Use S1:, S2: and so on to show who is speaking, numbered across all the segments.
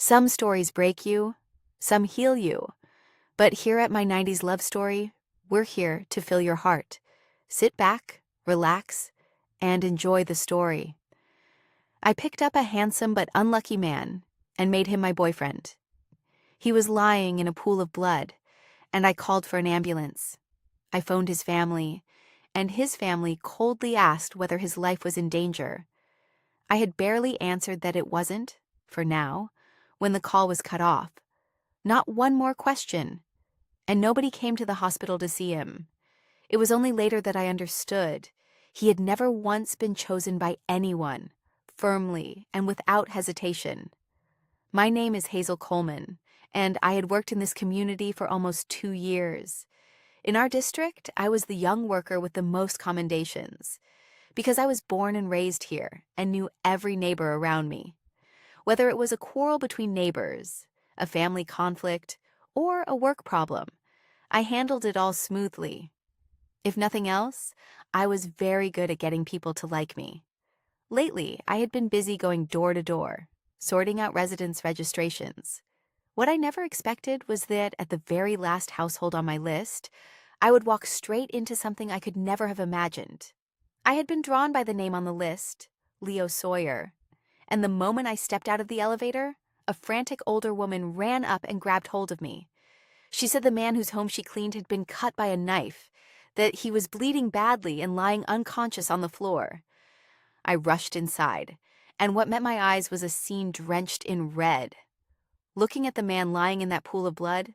S1: Some stories break you, some heal you. But here at My 90s Love Story, we're here to fill your heart. Sit back, relax, and enjoy the story. I picked up a handsome but unlucky man and made him my boyfriend. He was lying in a pool of blood, and I called for an ambulance. I phoned his family, and his family coldly asked whether his life was in danger. I had barely answered that it wasn't, for now, when the call was cut off. Not one more question, and nobody came to the hospital to see him. It was only later that I understood. He had never once been chosen by anyone, firmly and without hesitation. My name is Hazel Coleman, and I had worked in this community for almost 2 years. In our district, I was the young worker with the most commendations, because I was born and raised here and knew every neighbor around me. Whether it was a quarrel between neighbors, a family conflict, or a work problem, I handled it all smoothly. If nothing else, I was very good at getting people to like me. Lately, I had been busy going door to door, sorting out residence registrations. What I never expected was that at the very last household on my list, I would walk straight into something I could never have imagined. I had been drawn by the name on the list, Leo Sawyer, and the moment I stepped out of the elevator, a frantic older woman ran up and grabbed hold of me. She said the man whose home she cleaned had been cut by a knife, that he was bleeding badly and lying unconscious on the floor. I rushed inside, and what met my eyes was a scene drenched in red. Looking at the man lying in that pool of blood,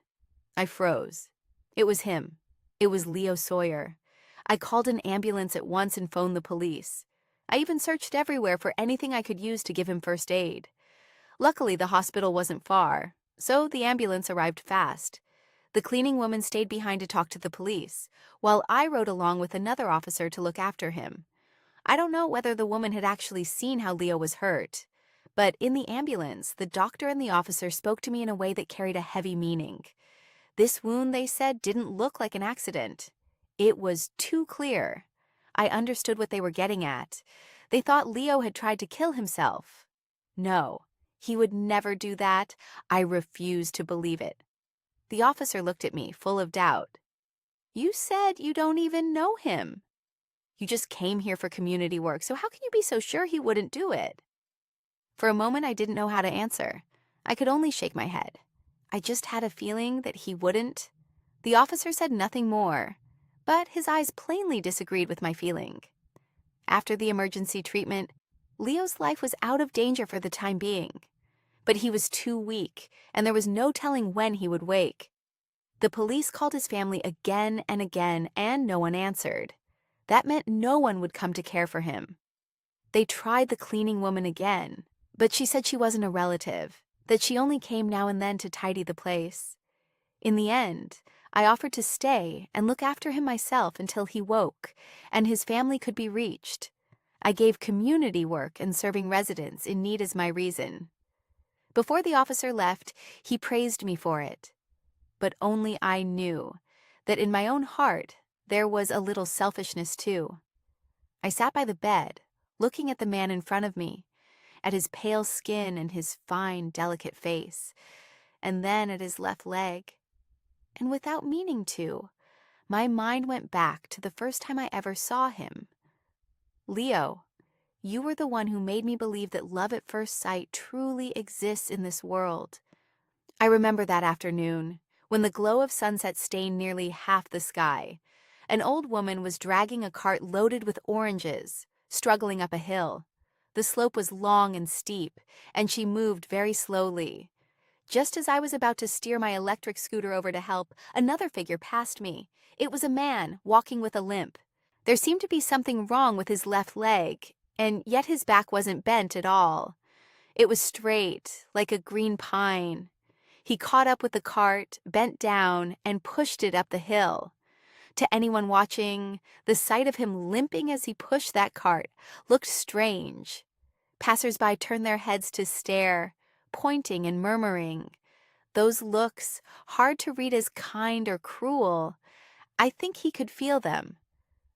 S1: I froze. It was him. It was Leo Sawyer. I called an ambulance at once and phoned the police. I even searched everywhere for anything I could use to give him first aid. Luckily, the hospital wasn't far, so the ambulance arrived fast. The cleaning woman stayed behind to talk to the police, while I rode along with another officer to look after him. I don't know whether the woman had actually seen how Leo was hurt, but in the ambulance, the doctor and the officer spoke to me in a way that carried a heavy meaning. This wound, they said, didn't look like an accident. It was too clear. I understood what they were getting at. They thought Leo had tried to kill himself. No, he would never do that. I refused to believe it. The officer looked at me, full of doubt. "You said you don't even know him. You just came here for community work, so how can you be so sure he wouldn't do it?" For a moment, I didn't know how to answer. I could only shake my head. I just had a feeling that he wouldn't. The officer said nothing more, but his eyes plainly disagreed with my feeling. After the emergency treatment, Leo's life was out of danger for the time being. But he was too weak, and there was no telling when he would wake. The police called his family again and again, and no one answered. That meant no one would come to care for him. They tried the cleaning woman again, but she said she wasn't a relative, that she only came now and then to tidy the place. In the end, I offered to stay and look after him myself until he woke and his family could be reached. I gave community work and serving residents in need as my reason. Before the officer left, he praised me for it. But only I knew that in my own heart there was a little selfishness too. I sat by the bed, looking at the man in front of me, at his pale skin and his fine, delicate face, and then at his left leg. And without meaning to, my mind went back to the first time I ever saw him. "Leo, you were the one who made me believe that love at first sight truly exists in this world." I remember that afternoon, when the glow of sunset stained nearly half the sky. An old woman was dragging a cart loaded with oranges, struggling up a hill. The slope was long and steep, and she moved very slowly. Just as I was about to steer my electric scooter over to help, another figure passed me. It was a man, walking with a limp. There seemed to be something wrong with his left leg, and yet his back wasn't bent at all. It was straight, like a green pine. He caught up with the cart, bent down, and pushed it up the hill. To anyone watching, the sight of him limping as he pushed that cart looked strange. Passers-by turned their heads to stare, pointing and murmuring. Those looks, hard to read as kind or cruel, I think he could feel them.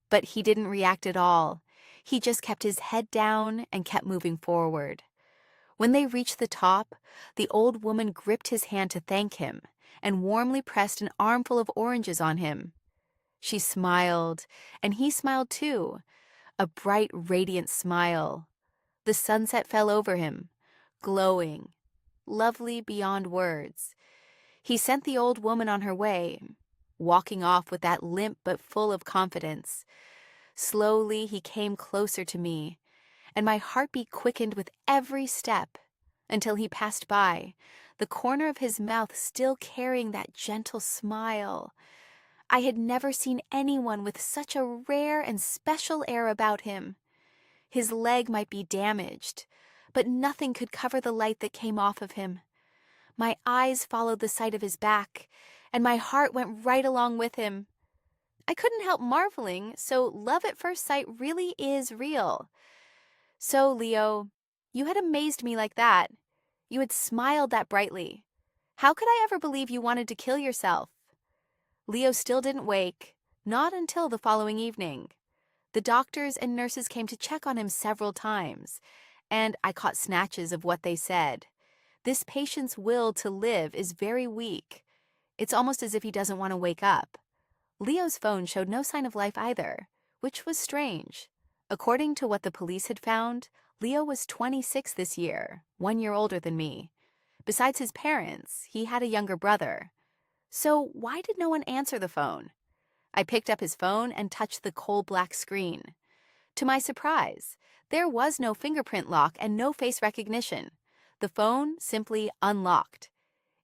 S1: But he didn't react at all. He just kept his head down and kept moving forward. When they reached the top, the old woman gripped his hand to thank him and warmly pressed an armful of oranges on him. She smiled, and he smiled too, a bright, radiant smile. The sunset fell over him, glowing, lovely beyond words. He sent the old woman on her way, walking off with that limp but full of confidence. Slowly he came closer to me, and my heartbeat quickened with every step until he passed by, the corner of his mouth still carrying that gentle smile. I had never seen anyone with such a rare and special air about him. His leg might be damaged, but nothing could cover the light that came off of him. My eyes followed the sight of his back, and my heart went right along with him. I couldn't help marveling, so love at first sight really is real. So, Leo, you had amazed me like that. You had smiled that brightly. How could I ever believe you wanted to kill yourself? Leo still didn't wake, not until the following evening. The doctors and nurses came to check on him several times, and I caught snatches of what they said. This patient's will to live is very weak. It's almost as if he doesn't want to wake up. Leo's phone showed no sign of life either, which was strange. According to what the police had found, Leo was 26 this year, 1 year older than me. Besides his parents, he had a younger brother. So why did no one answer the phone? I picked up his phone and touched the coal-black screen. To my surprise, there was no fingerprint lock and no face recognition. The phone simply unlocked.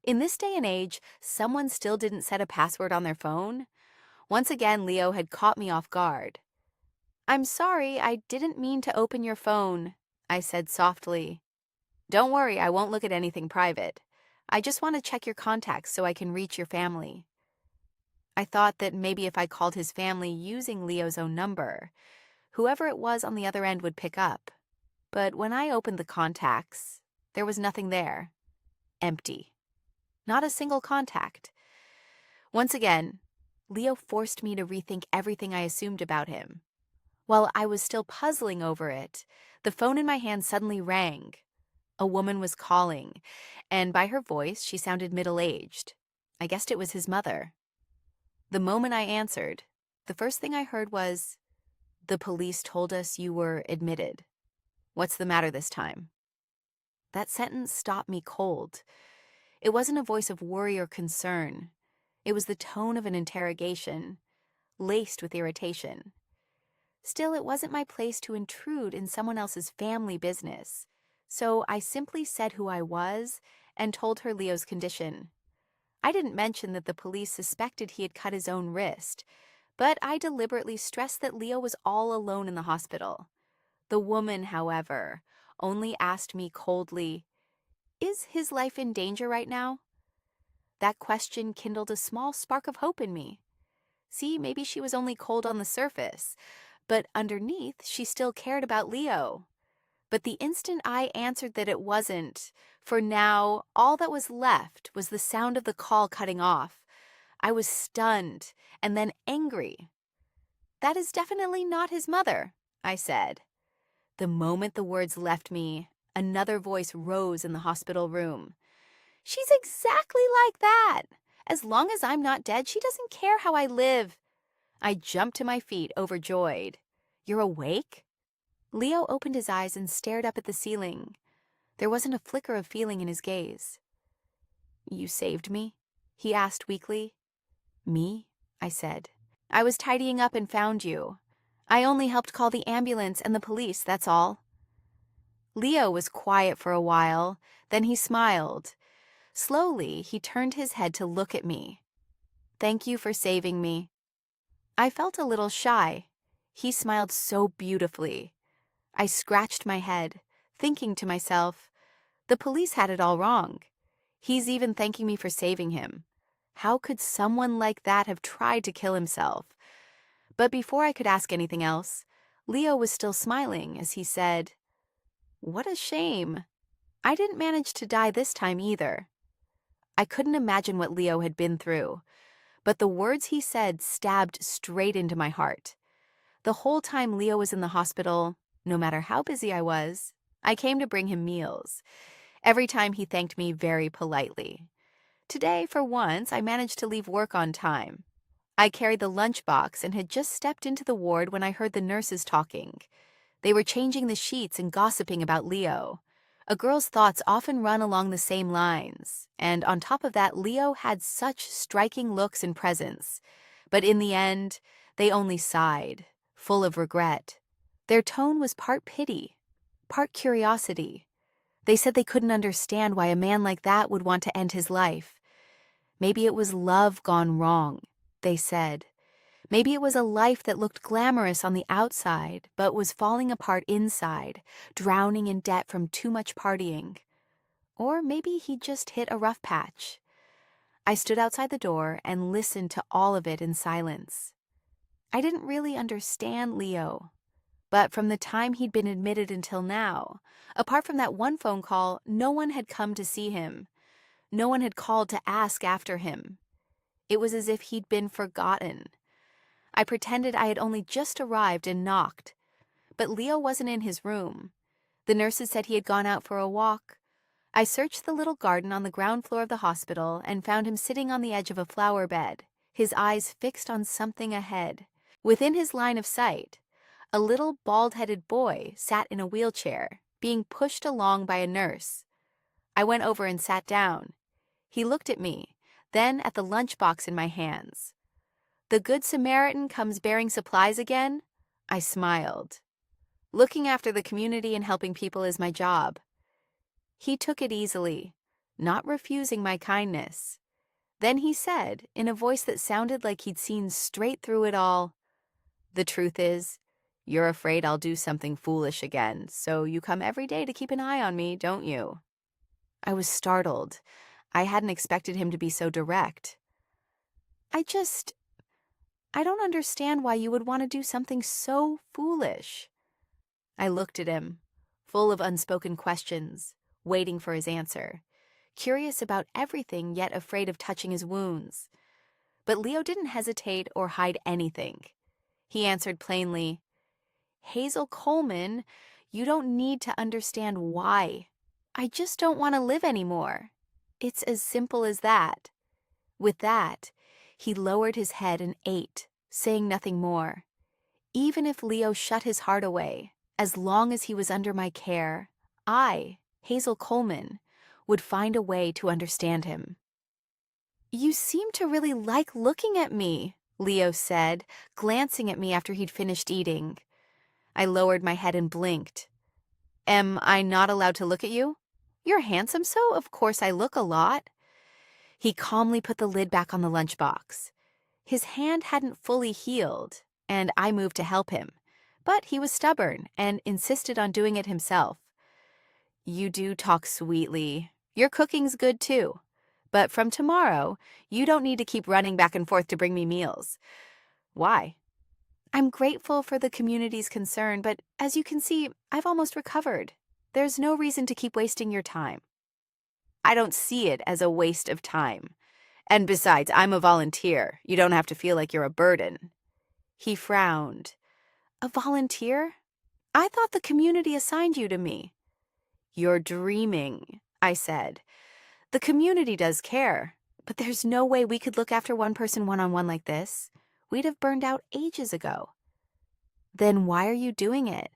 S1: In this day and age, someone still didn't set a password on their phone. Once again, Leo had caught me off guard. "I'm sorry, I didn't mean to open your phone," I said softly. "Don't worry, I won't look at anything private. I just want to check your contacts so I can reach your family." I thought that maybe if I called his family using Leo's own number, whoever it was on the other end would pick up. But when I opened the contacts, there was nothing there. Empty. Not a single contact. Once again, Leo forced me to rethink everything I assumed about him. While I was still puzzling over it, the phone in my hand suddenly rang. A woman was calling, and by her voice, she sounded middle-aged. I guessed it was his mother. The moment I answered, the first thing I heard was, "The police told us you were admitted. What's the matter this time?" That sentence stopped me cold. It wasn't a voice of worry or concern. It was the tone of an interrogation, laced with irritation. Still, it wasn't my place to intrude in someone else's family business, so I simply said who I was and told her Leo's condition. I didn't mention that the police suspected he had cut his own wrist, but I deliberately stressed that Leo was all alone in the hospital. The woman, however, only asked me coldly, "Is his life in danger right now?" That question kindled a small spark of hope in me. See, maybe she was only cold on the surface, but underneath she still cared about Leo. But the instant I answered that it wasn't, for now, all that was left was the sound of the call cutting off. I was stunned and then angry. "That is definitely not his mother," I said. The moment the words left me, another voice rose in the hospital room. "She's exactly like that. As long as I'm not dead, she doesn't care how I live." I jumped to my feet, overjoyed. "You're awake?" Leo opened his eyes and stared up at the ceiling. There wasn't a flicker of feeling in his gaze. "You saved me?" he asked weakly. "Me?" I said. "I was tidying up and found you. I only helped call the ambulance and the police, that's all." Leo was quiet for a while, then he smiled. Slowly, he turned his head to look at me. "Thank you for saving me." I felt a little shy. He smiled so beautifully. I scratched my head, thinking to myself, the police had it all wrong. He's even thanking me for saving him. How could someone like that have tried to kill himself? But before I could ask anything else, Leo was still smiling as he said, "What a shame. I didn't manage to die this time either." I couldn't imagine what Leo had been through, but the words he said stabbed straight into my heart. The whole time Leo was in the hospital, no matter how busy I was, I came to bring him meals. Every time he thanked me very politely. Today, for once, I managed to leave work on time. I carried the lunchbox and had just stepped into the ward when I heard the nurses talking. They were changing the sheets and gossiping about Leo. A girl's thoughts often run along the same lines, and on top of that, Leo had such striking looks and presence. But in the end, they only sighed, full of regret. Their tone was part pity, part curiosity. They said they couldn't understand why a man like that would want to end his life. Maybe it was love gone wrong, they said. Maybe it was a life that looked glamorous on the outside, but was falling apart inside, drowning in debt from too much partying. Or maybe he just hit a rough patch. I stood outside the door and listened to all of it in silence. I didn't really understand Leo, but from the time he'd been admitted until now, apart from that one phone call, no one had come to see him. No one had called to ask after him. It was as if he'd been forgotten. I pretended I had only just arrived and knocked. But Leo wasn't in his room. The nurses said he had gone out for a walk. I searched the little garden on the ground floor of the hospital and found him sitting on the edge of a flower bed, his eyes fixed on something ahead. Within his line of sight, a little bald-headed boy sat in a wheelchair, being pushed along by a nurse. I went over and sat down. He looked at me, then at the lunchbox in my hands. The Good Samaritan comes bearing supplies again? I smiled. Looking after the community and helping people is my job. He took it easily, not refusing my kindness. Then he said, in a voice that sounded like he'd seen straight through it all, "The truth is, you're afraid I'll do something foolish again, so you come every day to keep an eye on me, don't you?" I was startled. I hadn't expected him to be so direct. I don't understand why you would want to do something so foolish. I looked at him, full of unspoken questions, waiting for his answer, curious about everything yet afraid of touching his wounds. But Leo didn't hesitate or hide anything. He answered plainly, "Hazel Coleman, you don't need to understand why. I just don't want to live anymore. It's as simple as that." With that, he lowered his head and ate, saying nothing more. Even if Leo shut his heart away, as long as he was under my care, I, Hazel Coleman, would find a way to understand him. "You seem to really like looking at me," Leo said, glancing at me after he'd finished eating. I lowered my head and blinked. "Am I not allowed to look at you? You're handsome, so of course I look a lot." He calmly put the lid back on the lunchbox. His hand hadn't fully healed, and I moved to help him. But he was stubborn and insisted on doing it himself. "You do talk sweetly. Your cooking's good too. But from tomorrow, you don't need to keep running back and forth to bring me meals." "Why?" "I'm grateful for the community's concern, but as you can see, I've almost recovered. There's no reason to keep wasting your time." "I don't see it as a waste of time. And besides, I'm a volunteer. You don't have to feel like you're a burden." He frowned. "A volunteer? I thought the community assigned you to me." "You're dreaming," I said. "The community does care, but there's no way we could look after one person one-on-one like this. We'd have burned out ages ago." "Then why are you doing it?"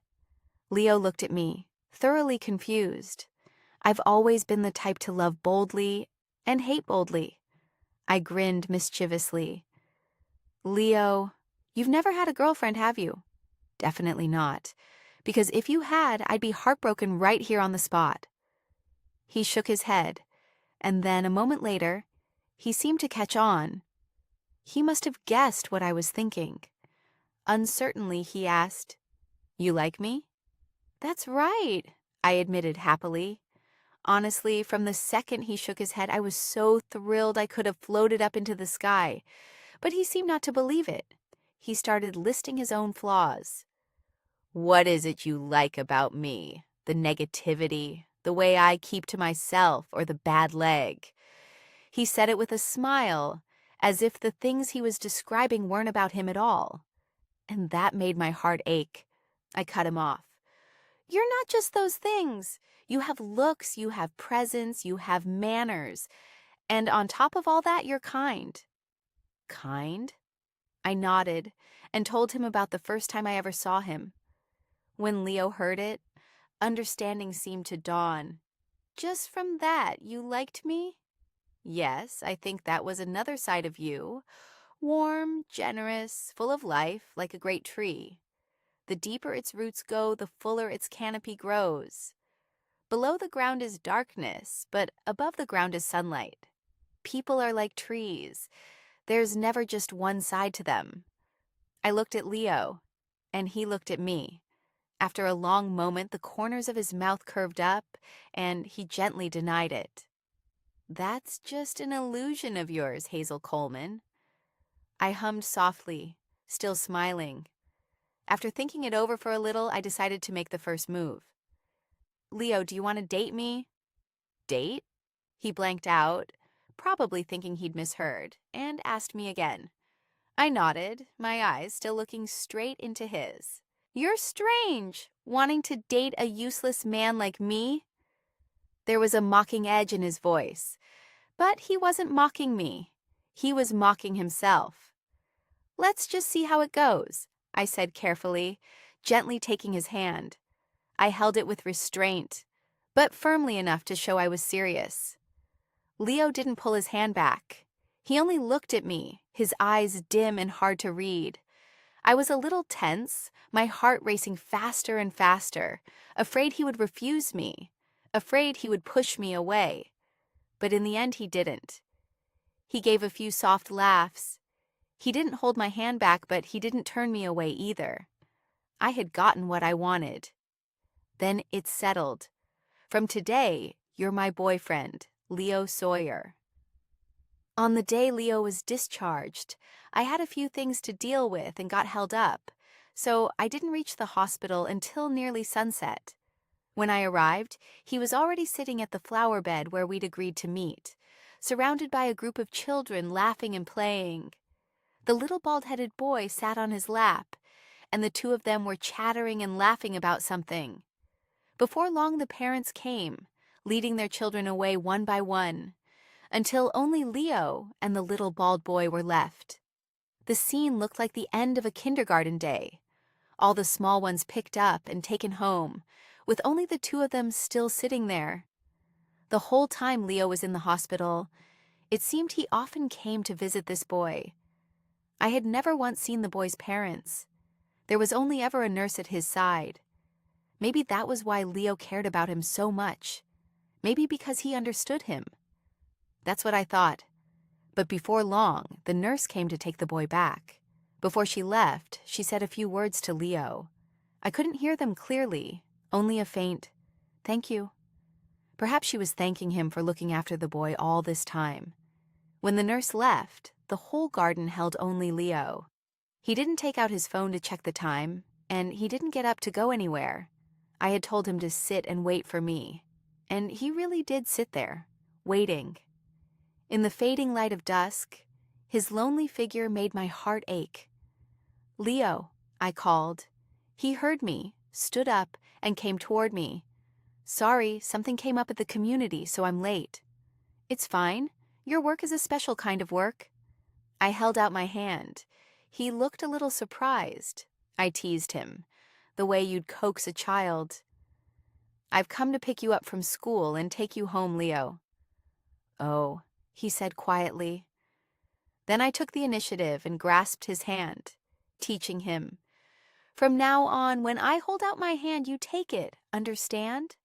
S1: Leo looked at me, thoroughly confused. I've always been the type to love boldly and hate boldly. I grinned mischievously. "Leo, you've never had a girlfriend, have you?" "Definitely not. Because if you had, I'd be heartbroken right here on the spot." He shook his head, and then a moment later, he seemed to catch on. He must have guessed what I was thinking. Uncertainly, he asked, "You like me?" "That's right," I admitted happily. Honestly, from the second he shook his head, I was so thrilled I could have floated up into the sky. But he seemed not to believe it. He started listing his own flaws. "What is it you like about me? The negativity, the way I keep to myself, or the bad leg?" He said it with a smile, as if the things he was describing weren't about him at all. And that made my heart ache. I cut him off. You're not just those things. You have looks, you have presence, you have manners. And on top of all that, you're kind. Kind? I nodded and told him about the first time I ever saw him. When Leo heard it, understanding seemed to dawn. Just from that, you liked me? Yes, I think that was another side of you. Warm, generous, full of life, like a great tree. The deeper its roots go, the fuller its canopy grows. Below the ground is darkness, but above the ground is sunlight. People are like trees. There's never just one side to them. I looked at Leo, and he looked at me. After a long moment, the corners of his mouth curved up, and he gently denied it. That's just an illusion of yours, Hazel Coleman. I hummed softly, still smiling. After thinking it over for a little, I decided to make the first move. Leo, do you want to date me? Date? He blanked out, probably thinking he'd misheard, and asked me again. I nodded, my eyes still looking straight into his. You're strange, wanting to date a useless man like me. There was a mocking edge in his voice, but he wasn't mocking me. He was mocking himself. Let's just see how it goes, I said carefully, gently taking his hand. I held it with restraint, but firmly enough to show I was serious. Leo didn't pull his hand back. He only looked at me, his eyes dim and hard to read. I was a little tense, my heart racing faster and faster, afraid he would refuse me, afraid he would push me away. But in the end, he didn't. He gave a few soft laughs. He didn't hold my hand back, but he didn't turn me away either. I had gotten what I wanted. Then it settled. From today, you're my boyfriend, Leo Sawyer. On the day Leo was discharged, I had a few things to deal with and got held up, so I didn't reach the hospital until nearly sunset. When I arrived, he was already sitting at the flower bed where we'd agreed to meet, surrounded by a group of children laughing and playing. The little bald-headed boy sat on his lap, and the two of them were chattering and laughing about something. Before long, the parents came, leading their children away one by one, until only Leo and the little bald boy were left. The scene looked like the end of a kindergarten day. All the small ones picked up and taken home, with only the two of them still sitting there. The whole time Leo was in the hospital, it seemed he often came to visit this boy. I had never once seen the boy's parents. There was only ever a nurse at his side. Maybe that was why Leo cared about him so much. Maybe because he understood him. That's what I thought. But before long, the nurse came to take the boy back. Before she left, she said a few words to Leo. I couldn't hear them clearly, only a faint, "Thank you." Perhaps she was thanking him for looking after the boy all this time. When the nurse left, the whole garden held only Leo. He didn't take out his phone to check the time, and he didn't get up to go anywhere. I had told him to sit and wait for me, and he really did sit there, waiting. In the fading light of dusk, his lonely figure made my heart ache. "Leo," I called. He heard me, stood up, and came toward me. "Sorry, something came up at the community, so I'm late." "It's fine. Your work is a special kind of work." I held out my hand. He looked a little surprised. I teased him, the way you'd coax a child. "I've come to pick you up from school and take you home, Leo." "Oh," he said quietly. Then I took the initiative and grasped his hand, teaching him. "From now on, when I hold out my hand, you take it, understand?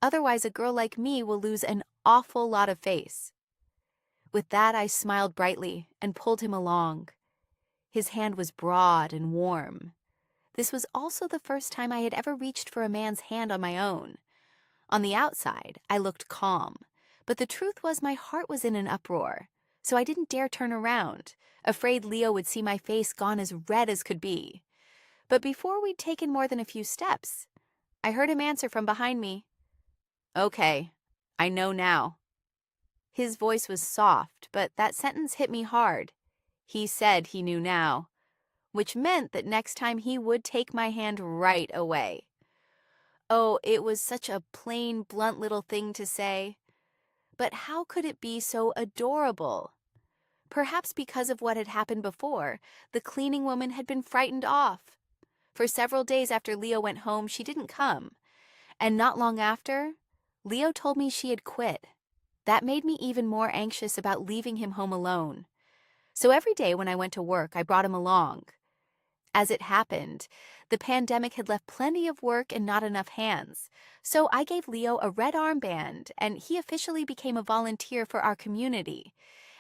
S1: Otherwise, a girl like me will lose an awful lot of face." With that, I smiled brightly and pulled him along. His hand was broad and warm. This was also the first time I had ever reached for a man's hand on my own. On the outside, I looked calm, but the truth was my heart was in an uproar, so I didn't dare turn around, afraid Leo would see my face gone as red as could be. But before we'd taken more than a few steps, I heard him answer from behind me. "Okay, I know now." His voice was soft, but that sentence hit me hard. He said he knew now, which meant that next time he would take my hand right away. Oh, it was such a plain, blunt little thing to say. But how could it be so adorable? Perhaps because of what had happened before, the cleaning woman had been frightened off. For several days after Leo went home, she didn't come. And not long after, Leo told me she had quit. That made me even more anxious about leaving him home alone. So every day when I went to work, I brought him along. As it happened, the pandemic had left plenty of work and not enough hands. So I gave Leo a red armband, and he officially became a volunteer for our community.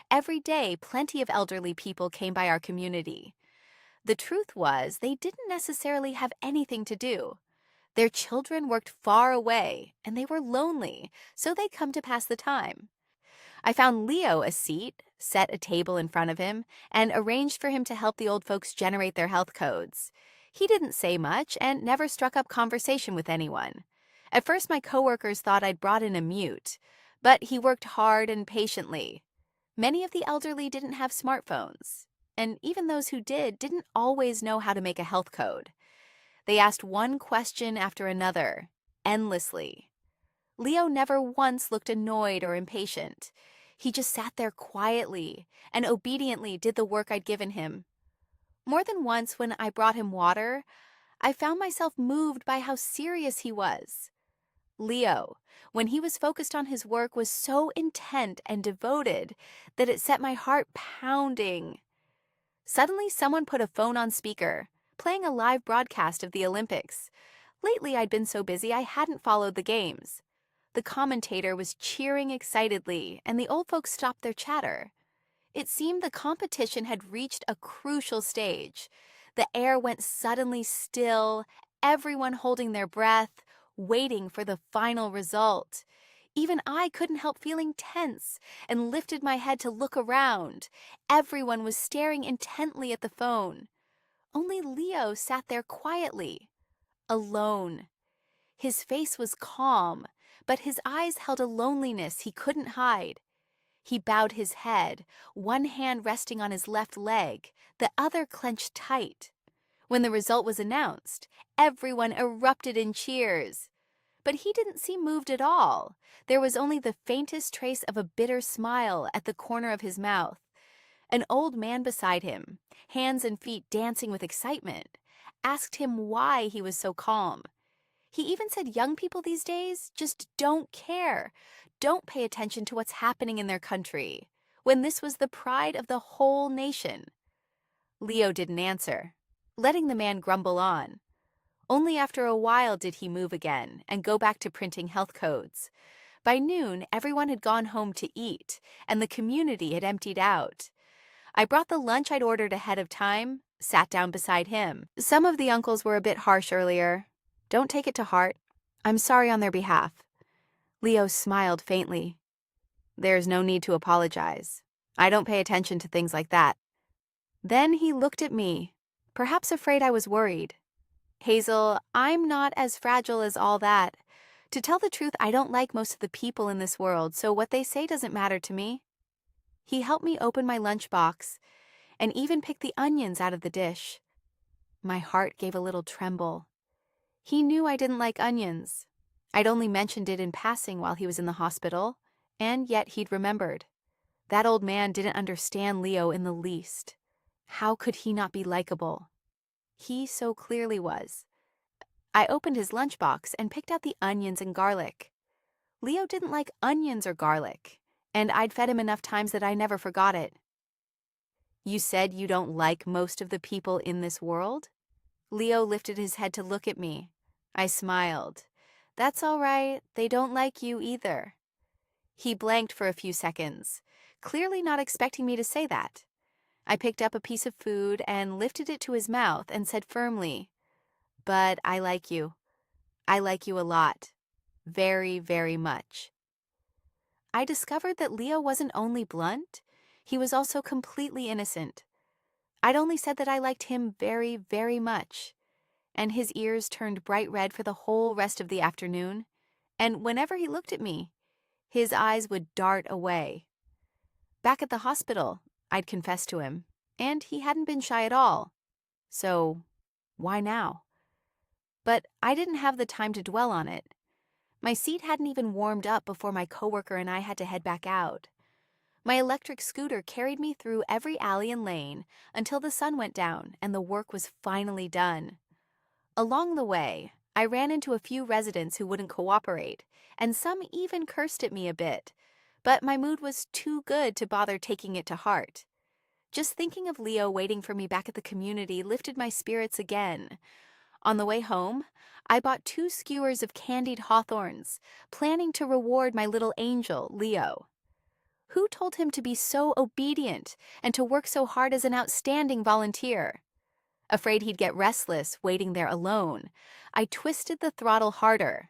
S1: Every day, plenty of elderly people came by our community. The truth was, they didn't necessarily have anything to do. Their children worked far away, and they were lonely, so they'd come to pass the time. I found Leo a seat, set a table in front of him, and arranged for him to help the old folks generate their health codes. He didn't say much and never struck up conversation with anyone. At first, my coworkers thought I'd brought in a mute, but he worked hard and patiently. Many of the elderly didn't have smartphones, and even those who didn't always know how to make a health code. They asked one question after another, endlessly. Leo never once looked annoyed or impatient. He just sat there quietly and obediently did the work I'd given him. More than once when I brought him water, I found myself moved by how serious he was. Leo, when he was focused on his work, was so intent and devoted that it set my heart pounding. Suddenly, someone put a phone on speaker, playing a live broadcast of the Olympics. Lately, I'd been so busy I hadn't followed the games. The commentator was cheering excitedly, and the old folks stopped their chatter. It seemed the competition had reached a crucial stage. The air went suddenly still, everyone holding their breath, waiting for the final result. Even I couldn't help feeling tense and lifted my head to look around. Everyone was staring intently at the phone. Only Leo sat there quietly, alone. His face was calm, but his eyes held a loneliness he couldn't hide. He bowed his head, one hand resting on his left leg, the other clenched tight. When the result was announced, everyone erupted in cheers. But he didn't seem moved at all. There was only the faintest trace of a bitter smile at the corner of his mouth. An old man beside him, hands and feet dancing with excitement, asked him why he was so calm. He even said young people these days just don't care, don't pay attention to what's happening in their country, when this was the pride of the whole nation. Leo didn't answer, letting the man grumble on. Only after a while did he move again and go back to printing health codes. By noon, everyone had gone home to eat, and the community had emptied out. I brought the lunch I'd ordered ahead of time, sat down beside him. Some of the uncles were a bit harsh earlier. Don't take it to heart. I'm sorry on their behalf. Leo smiled faintly. There's no need to apologize. I don't pay attention to things like that. Then he looked at me, perhaps afraid I was worried. Hazel, I'm not as fragile as all that. To tell the truth, I don't like most of the people in this world, so what they say doesn't matter to me. He helped me open my lunchbox and even pick the onions out of the dish. My heart gave a little tremble. He knew I didn't like onions. I'd only mentioned it in passing while he was in the hospital, and yet he'd remembered. That old man didn't understand Leo in the least. How could he not be likable? He so clearly was. I opened his lunchbox and picked out the onions and garlic. Leo didn't like onions or garlic, and I'd fed him enough times that I never forgot it. You said you don't like most of the people in this world? Leo lifted his head to look at me. I smiled. That's all right, they don't like you either. He blanked for a few seconds, clearly not expecting me to say that. I picked up a piece of food and lifted it to his mouth and said firmly, "But I like you. I like you a lot. Very, very much." I discovered that Leo wasn't only blunt, he was also completely innocent. I'd only said that I liked him very, very much, and his ears turned bright red for the whole rest of the afternoon, and whenever he looked at me, his eyes would dart away. Back at the hospital, I'd confessed to him, and he hadn't been shy at all. So, why now? but I didn't have the time to dwell on it. My seat hadn't even warmed up before my coworker and I had to head back out. My electric scooter carried me through every alley and lane until the sun went down and the work was finally done. Along the way, I ran into a few residents who wouldn't cooperate, and some even cursed at me a bit, but my mood was too good to bother taking it to heart. Just thinking of Leo waiting for me back at the community lifted my spirits again. On the way home, I bought 2 skewers of candied hawthorns, planning to reward my little angel, Leo. Who told him to be so obedient and to work so hard as an outstanding volunteer? Afraid he'd get restless waiting there alone, I twisted the throttle harder.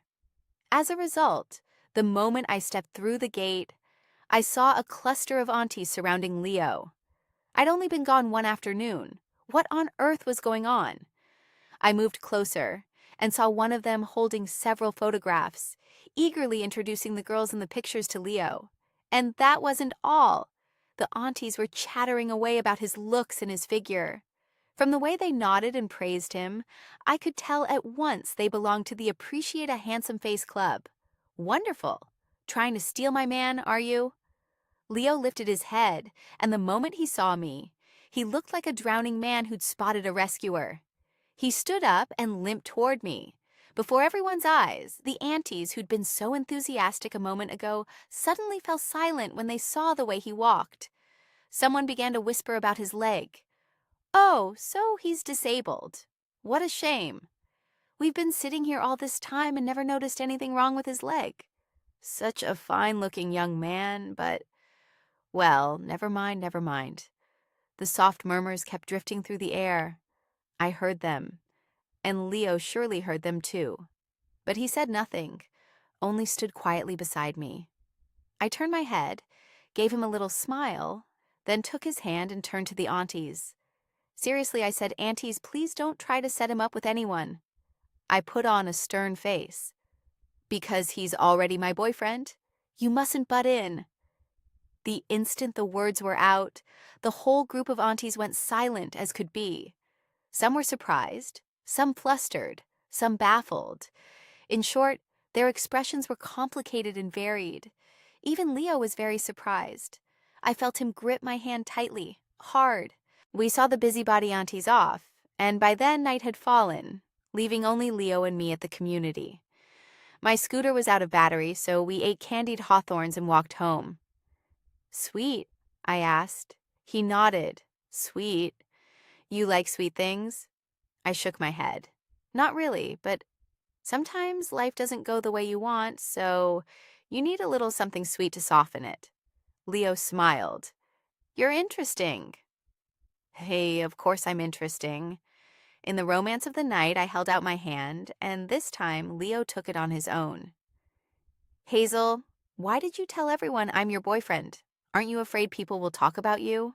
S1: As a result, the moment I stepped through the gate, I saw a cluster of aunties surrounding Leo. I'd only been gone one afternoon. What on earth was going on? I moved closer and saw one of them holding several photographs, eagerly introducing the girls in the pictures to Leo. And that wasn't all. The aunties were chattering away about his looks and his figure. From the way they nodded and praised him, I could tell at once they belonged to the Appreciate a Handsome Face Club. Wonderful. Trying to steal my man, are you? Leo lifted his head, and the moment he saw me, he looked like a drowning man who'd spotted a rescuer. He stood up and limped toward me. Before everyone's eyes, the aunties who'd been so enthusiastic a moment ago suddenly fell silent when they saw the way he walked. Someone began to whisper about his leg. "Oh, so he's disabled. What a shame. We've been sitting here all this time and never noticed anything wrong with his leg. Such a fine-looking young man, but... Well, never mind, never mind." The soft murmurs kept drifting through the air. I heard them, and Leo surely heard them too. But he said nothing, only stood quietly beside me. I turned my head, gave him a little smile, then took his hand and turned to the aunties. Seriously, I said, "Aunties, please don't try to set him up with anyone." I put on a stern face. "Because he's already my boyfriend? You mustn't butt in." The instant the words were out, the whole group of aunties went silent as could be. Some were surprised, some flustered, some baffled. In short, their expressions were complicated and varied. Even Leo was very surprised. I felt him grip my hand tightly, hard. We saw the busybody aunties off, and by then night had fallen, leaving only Leo and me at the community. My scooter was out of battery, so we ate candied hawthorns and walked home. "Sweet?" I asked. He nodded. "Sweet. You like sweet things?" I shook my head. "Not really, but sometimes life doesn't go the way you want, so you need a little something sweet to soften it." Leo smiled. "You're interesting." Hey, of course I'm interesting. In the romance of the night, I held out my hand, and this time Leo took it on his own. "Hazel, why did you tell everyone I'm your boyfriend? Aren't you afraid people will talk about you?"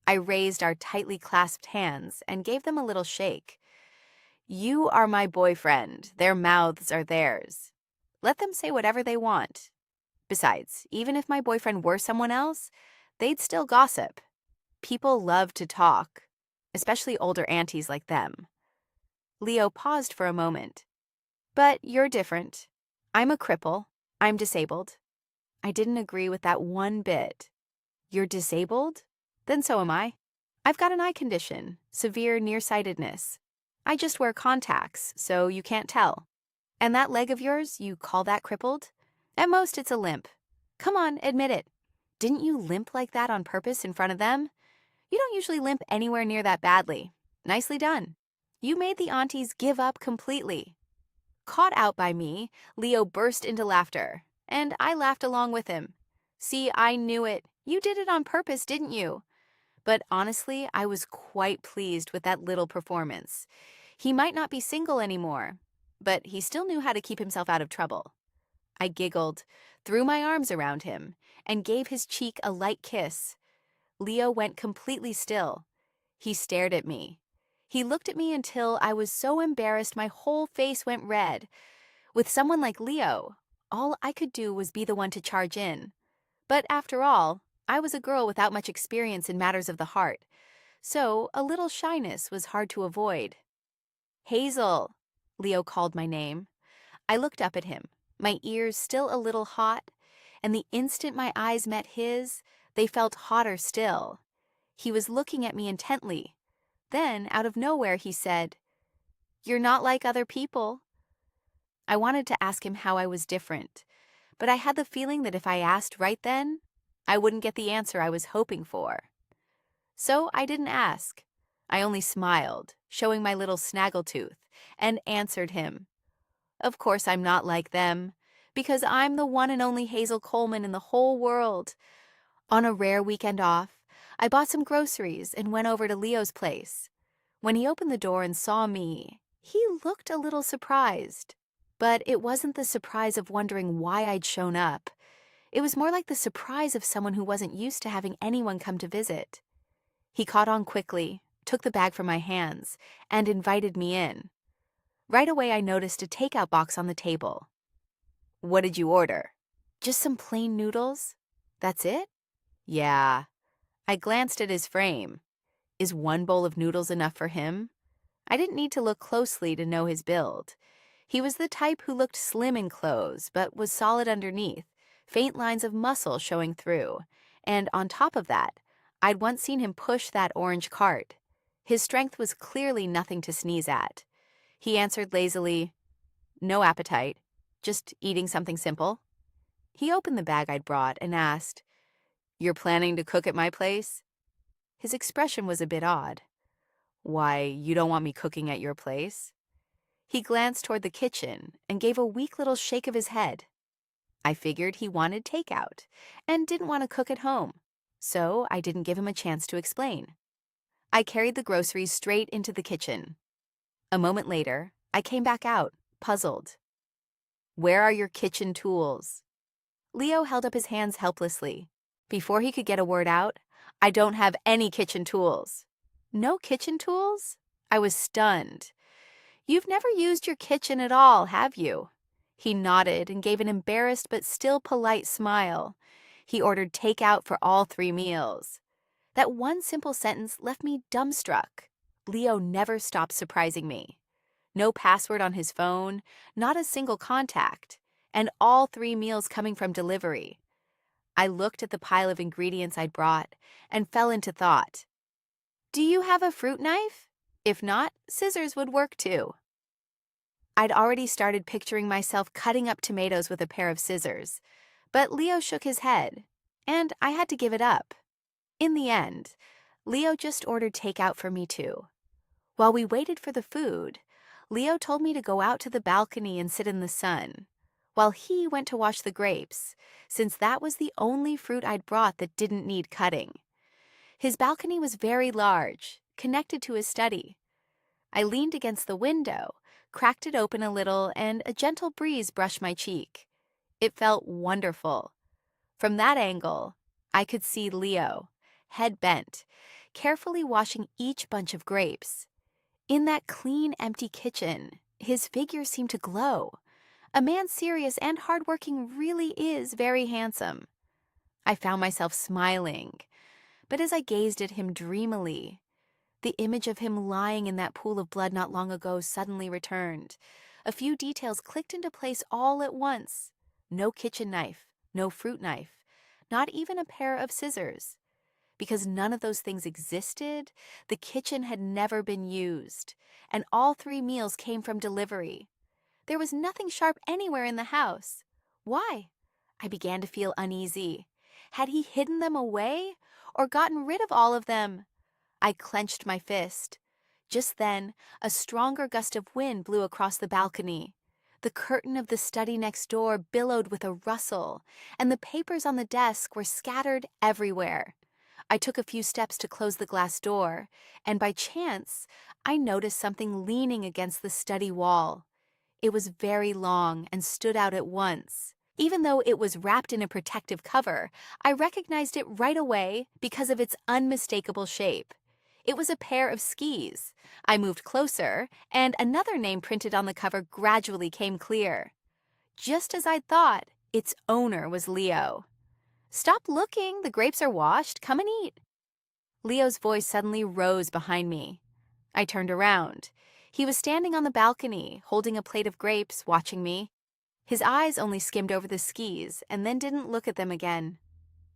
S1: I raised our tightly clasped hands and gave them a little shake. "You are my boyfriend. Their mouths are theirs. Let them say whatever they want. Besides, even if my boyfriend were someone else, they'd still gossip. People love to talk, especially older aunties like them." Leo paused for a moment. "But you're different. I'm a cripple. I'm disabled." I didn't agree with that one bit. "You're disabled? Then so am I. I've got an eye condition, severe nearsightedness. I just wear contacts, so you can't tell. And that leg of yours, you call that crippled? At most, it's a limp. Come on, admit it. Didn't you limp like that on purpose in front of them? You don't usually limp anywhere near that badly. Nicely done. You made the aunties give up completely." Caught out by me, Leo burst into laughter, and I laughed along with him. "See, I knew it. You did it on purpose, didn't you?" But honestly, I was quite pleased with that little performance. He might not be single anymore, but he still knew how to keep himself out of trouble. I giggled, threw my arms around him, and gave his cheek a light kiss. Leo went completely still. He stared at me. He looked at me until I was so embarrassed my whole face went red. With someone like Leo, all I could do was be the one to charge in. But after all, I was a girl without much experience in matters of the heart, so a little shyness was hard to avoid. "Hazel, Leo called my name. I looked up at him, my ears still a little hot, and the instant my eyes met his, they felt hotter still. He was looking at me intently. Then, out of nowhere, he said, "You're not like other people." I wanted to ask him how I was different, but I had the feeling that if I asked right then, I wouldn't get the answer I was hoping for. So I didn't ask. I only smiled, showing my little snaggletooth, and answered him. Of course I'm not like them, because I'm the one and only Hazel Coleman in the whole world. On a rare weekend off, I bought some groceries and went over to Leo's place. When he opened the door and saw me, he looked a little surprised. But it wasn't the surprise of wondering why I'd shown up. It was more like the surprise of someone who wasn't used to having anyone come to visit. He caught on quickly, took the bag from my hands, and invited me in. Right away, I noticed a takeout box on the table. "What did you order?" "Just some plain noodles." "That's it?" "Yeah." I glanced at his frame. Is one bowl of noodles enough for him? I didn't need to look closely to know his build. He was the type who looked slim in clothes, but was solid underneath, faint lines of muscle showing through. And on top of that, I'd once seen him push that orange cart. His strength was clearly nothing to sneeze at. He answered lazily, "No appetite, just eating something simple." He opened the bag I'd brought and asked, "You're planning to cook at my place?" His expression was a bit odd. "Why, you don't want me cooking at your place?" He glanced toward the kitchen and gave a weak little shake of his head. I figured he wanted takeout and didn't want to cook at home, so I didn't give him a chance to explain. I carried the groceries straight into the kitchen. A moment later, I came back out, puzzled. "Where are your kitchen tools?" Leo held up his hands helplessly. Before he could get a word out, "I don't have any kitchen tools." "No kitchen tools?" I was stunned. "You've never used your kitchen at all, have you?" He nodded and gave an embarrassed but still polite smile. He ordered takeout for all 3 meals. That one simple sentence left me dumbstruck. Leo never stopped surprising me. No password on his phone, not a single contact, and all 3 meals coming from delivery. I looked at the pile of ingredients I'd brought and fell into thought. "Do you have a fruit knife? If not, scissors would work too." I'd already started picturing myself cutting up tomatoes with a pair of scissors, but Leo shook his head, and I had to give it up. In the end, Leo just ordered takeout for me too. While we waited for the food, Leo told me to go out to the balcony and sit in the sun, while he went to wash the grapes, since that was the only fruit I'd brought that didn't need cutting. His balcony was very large, connected to his study. I leaned against the window, cracked it open a little, and a gentle breeze brushed my cheek. It felt wonderful. From that angle, I could see Leo, head bent, carefully washing each bunch of grapes. In that clean, empty kitchen, his figure seemed to glow. A man serious and hardworking really is very handsome. I found myself smiling, but as I gazed at him dreamily, the image of him lying in that pool of blood not long ago suddenly returned. A few details clicked into place all at once. No kitchen knife, no fruit knife, not even a pair of scissors. Because none of those things existed, the kitchen had never been used, and all 3 meals came from delivery. There was nothing sharp anywhere in the house. Why? I began to feel uneasy. Had he hidden them away, or gotten rid of all of them? I clenched my fist. Just then, a stronger gust of wind blew across the balcony. The curtain of the study next door billowed with a rustle, and the papers on the desk were scattered everywhere. I took a few steps to close the glass door, and by chance, I noticed something leaning against the study wall. It was very long and stood out at once. Even though it was wrapped in a protective cover, I recognized it right away because of its unmistakable shape. It was a pair of skis. I moved closer, and another name printed on the cover gradually came clear. Just as I'd thought, its owner was Leo. "Stop looking, the grapes are washed, come and eat." Leo's voice suddenly rose behind me. I turned around. He was standing on the balcony, holding a plate of grapes, watching me. His eyes only skimmed over the skis and then didn't look at them again.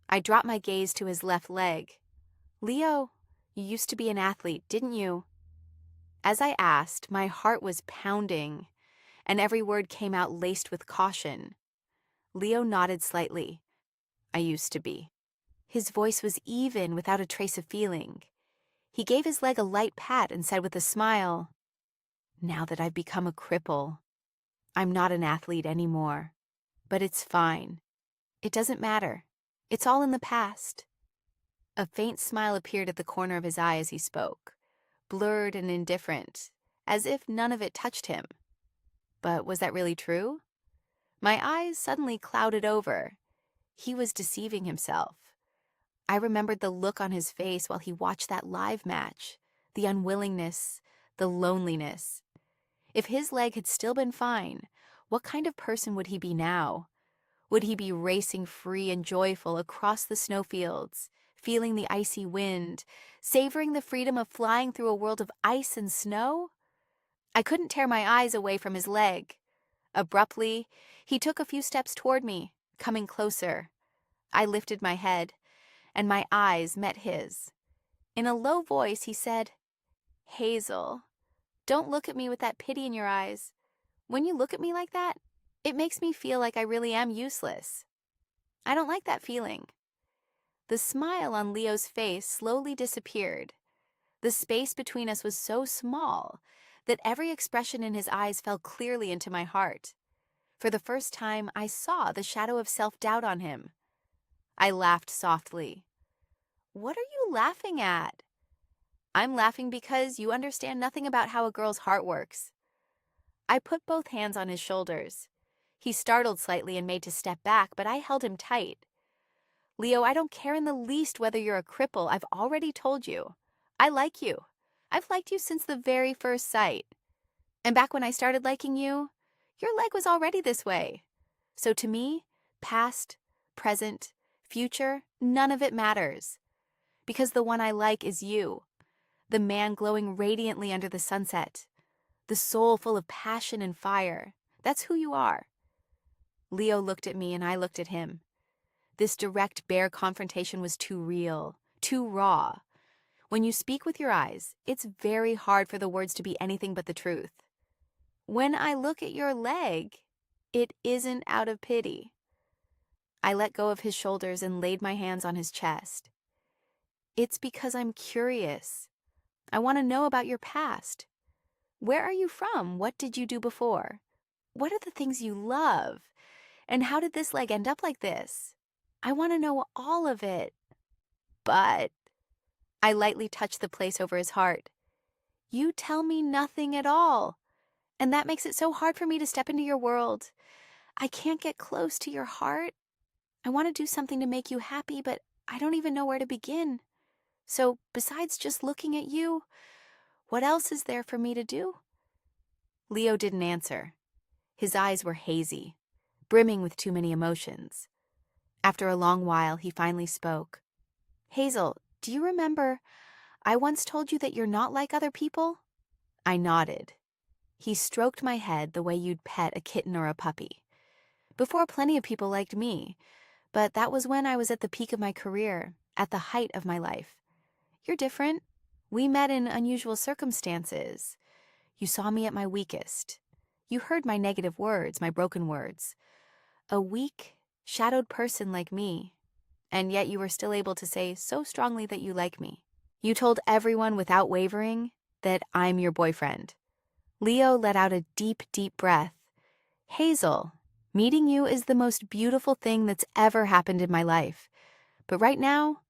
S1: I dropped my gaze to his left leg. "Leo, you used to be an athlete, didn't you?" As I asked, my heart was pounding, and every word came out laced with caution. Leo nodded slightly. "I used to be." His voice was even, without a trace of feeling. He gave his leg a light pat and said with a smile, "Now that I've become a cripple, I'm not an athlete anymore. But it's fine. It doesn't matter. It's all in the past." A faint smile appeared at the corner of his eye as he spoke, blurred and indifferent, as if none of it touched him. But was that really true? My eyes suddenly clouded over. He was deceiving himself. I remembered the look on his face while he watched that live match, the unwillingness, the loneliness. If his leg had still been fine, what kind of person would he be now? Would he be racing free and joyful across the snowfields, feeling the icy wind, savoring the freedom of flying through a world of ice and snow? I couldn't tear my eyes away from his leg. Abruptly, he took a few steps toward me, coming closer. I lifted my head, and my eyes met his. In a low voice, he said, "Hazel, don't look at me with that pity in your eyes. When you look at me like that, it makes me feel like I really am useless. I don't like that feeling." The smile on Leo's face slowly disappeared. The space between us was so small that every expression in his eyes fell clearly into my heart. For the first time, I saw the shadow of self-doubt on him. I laughed softly. "What are you laughing at?" "I'm laughing because you understand nothing about how a girl's heart works." I put both hands on his shoulders. He startled slightly and made to step back, but I held him tight. "Leo, I don't care in the least whether you're a cripple. I've already told you. I like you. I've liked you since the very first sight. And back when I started liking you, your leg was already this way. So to me, past, present, future, none of it matters. Because the one I like is you, the man glowing radiantly under the sunset, the soul full of passion and fire. That's who you are." Leo looked at me and I looked at him. This direct, bare confrontation was too real, too raw. When you speak with your eyes, it's very hard for the words to be anything but the truth. When I look at your leg, it isn't out of pity. I let go of his shoulders and laid my hands on his chest. It's because I'm curious. I want to know about your past. Where are you from? What did you do before? What are the things you love? And how did this leg end up like this? I want to know all of it. But I lightly touched the place over his heart. You tell me nothing at all. And that makes it so hard for me to step into your world. I can't get close to your heart. I want to do something to make you happy, but I don't even know where to begin. So besides just looking at you, what else is there for me to do?" Leo didn't answer. His eyes were hazy, brimming with too many emotions. After a long while, he finally spoke. "Hazel, do you remember I once told you that you're not like other people?" I nodded. He stroked my head the way you'd pet a kitten or a puppy. "Before, plenty of people liked me, but that was when I was at the peak of my career, at the height of my life. You're different. We met in unusual circumstances. You saw me at my weakest. You heard my negative words, my broken words. A weak, shadowed person like me. And yet you were still able to say so strongly that you like me. You told everyone without wavering that I'm your boyfriend." Leo let out a deep, deep breath. "Hazel, meeting you is the most beautiful thing that's ever happened in my life. But right now,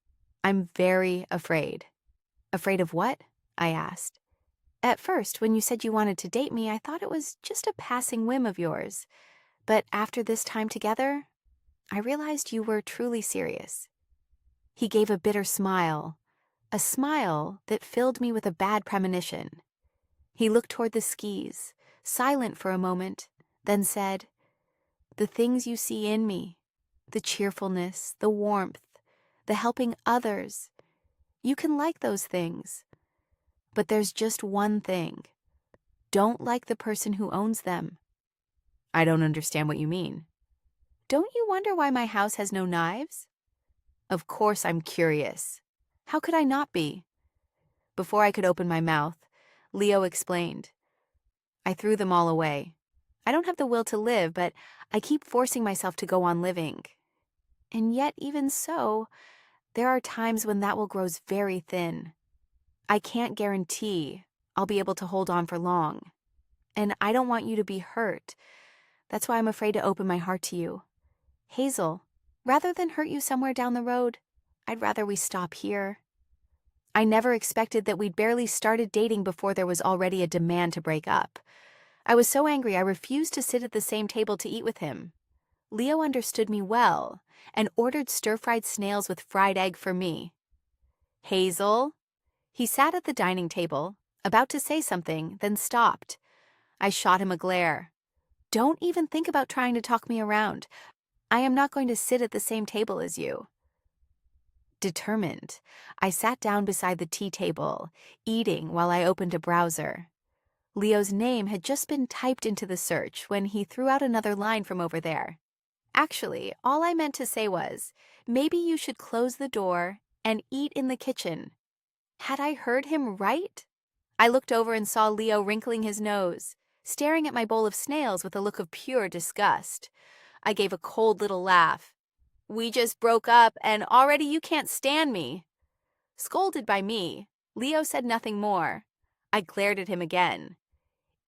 S1: I'm very afraid." "Afraid of what?" I asked. "At first, when you said you wanted to date me, I thought it was just a passing whim of yours. But after this time together, I realized you were truly serious." He gave a bitter smile, a smile that filled me with a bad premonition. He looked toward the skis, silent for a moment, then said, "The things you see in me, the cheerfulness, the warmth, the helping others, you can like those things. But there's just one thing. don't like the person who owns them. I don't understand what you mean. Don't you wonder why my house has no knives? Of course I'm curious. How could I not be? Before I could open my mouth, Leo explained. I threw them all away. I don't have the will to live, but I keep forcing myself to go on living. And yet, even so, there are times when that will grows very thin. I can't guarantee I'll be able to hold on for long. And I don't want you to be hurt. That's why I'm afraid to open my heart to you. Hazel, rather than hurt you somewhere down the road, I'd rather we stop here. I never expected that we'd barely started dating before there was already a demand to break up. I was so angry I refused to sit at the same table to eat with him. Leo understood me well and ordered stir-fried snails with fried egg for me. Hazel? He sat at the dining table, about to say something, then stopped. I shot him a glare. Don't even think about trying to talk me around. I am not going to sit at the same table as you. Determined, I sat down beside the tea table, eating while I opened a browser. Leo's name had just been typed into the search when he threw out another line from over there. Actually, all I meant to say was, maybe you should close the door and eat in the kitchen. Had I heard him right? I looked over and saw Leo wrinkling his nose, staring at my bowl of snails with a look of pure disgust. I gave a cold little laugh. We just broke up and already you can't stand me. Scolded by me, Leo said nothing more. I glared at him again.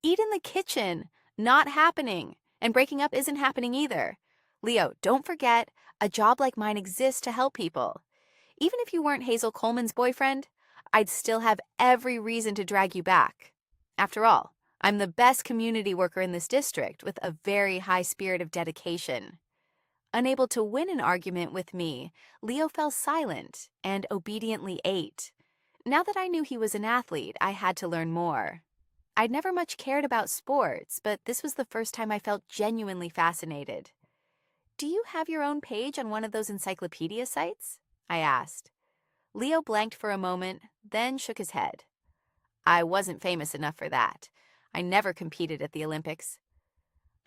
S1: Eat in the kitchen. Not happening. And breaking up isn't happening either. Leo, don't forget, a job like mine exists to help people. Even if you weren't Hazel Coleman's boyfriend, I'd still have every reason to drag you back. After all, I'm the best community worker in this district with a very high spirit of dedication. Unable to win an argument with me, Leo fell silent and obediently ate. Now that I knew he was an athlete, I had to learn more. I'd never much cared about sports, but this was the first time I felt genuinely fascinated. Do you have your own page on one of those encyclopedia sites? I asked. Leo blanked for a moment, then shook his head. I wasn't famous enough for that. I never competed at the Olympics.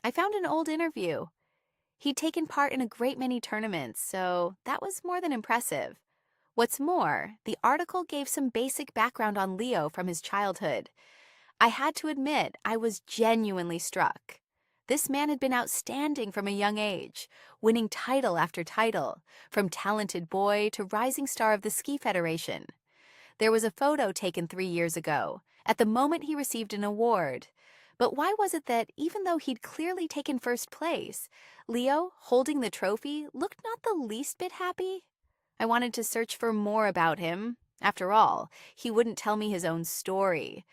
S1: I found an old interview. He'd taken part in a great many tournaments, so that was more than impressive. What's more, the article gave some basic background on Leo from his childhood. I had to admit, I was genuinely struck. This man had been outstanding from a young age, winning title after title, from talented boy to rising star of the Ski Federation. There was a photo taken 3 years ago, at the moment he received an award. But why was it that, even though he'd clearly taken first place, Leo, holding the trophy, looked not the least bit happy? I wanted to search for more about him. After all, he wouldn't tell me his own story.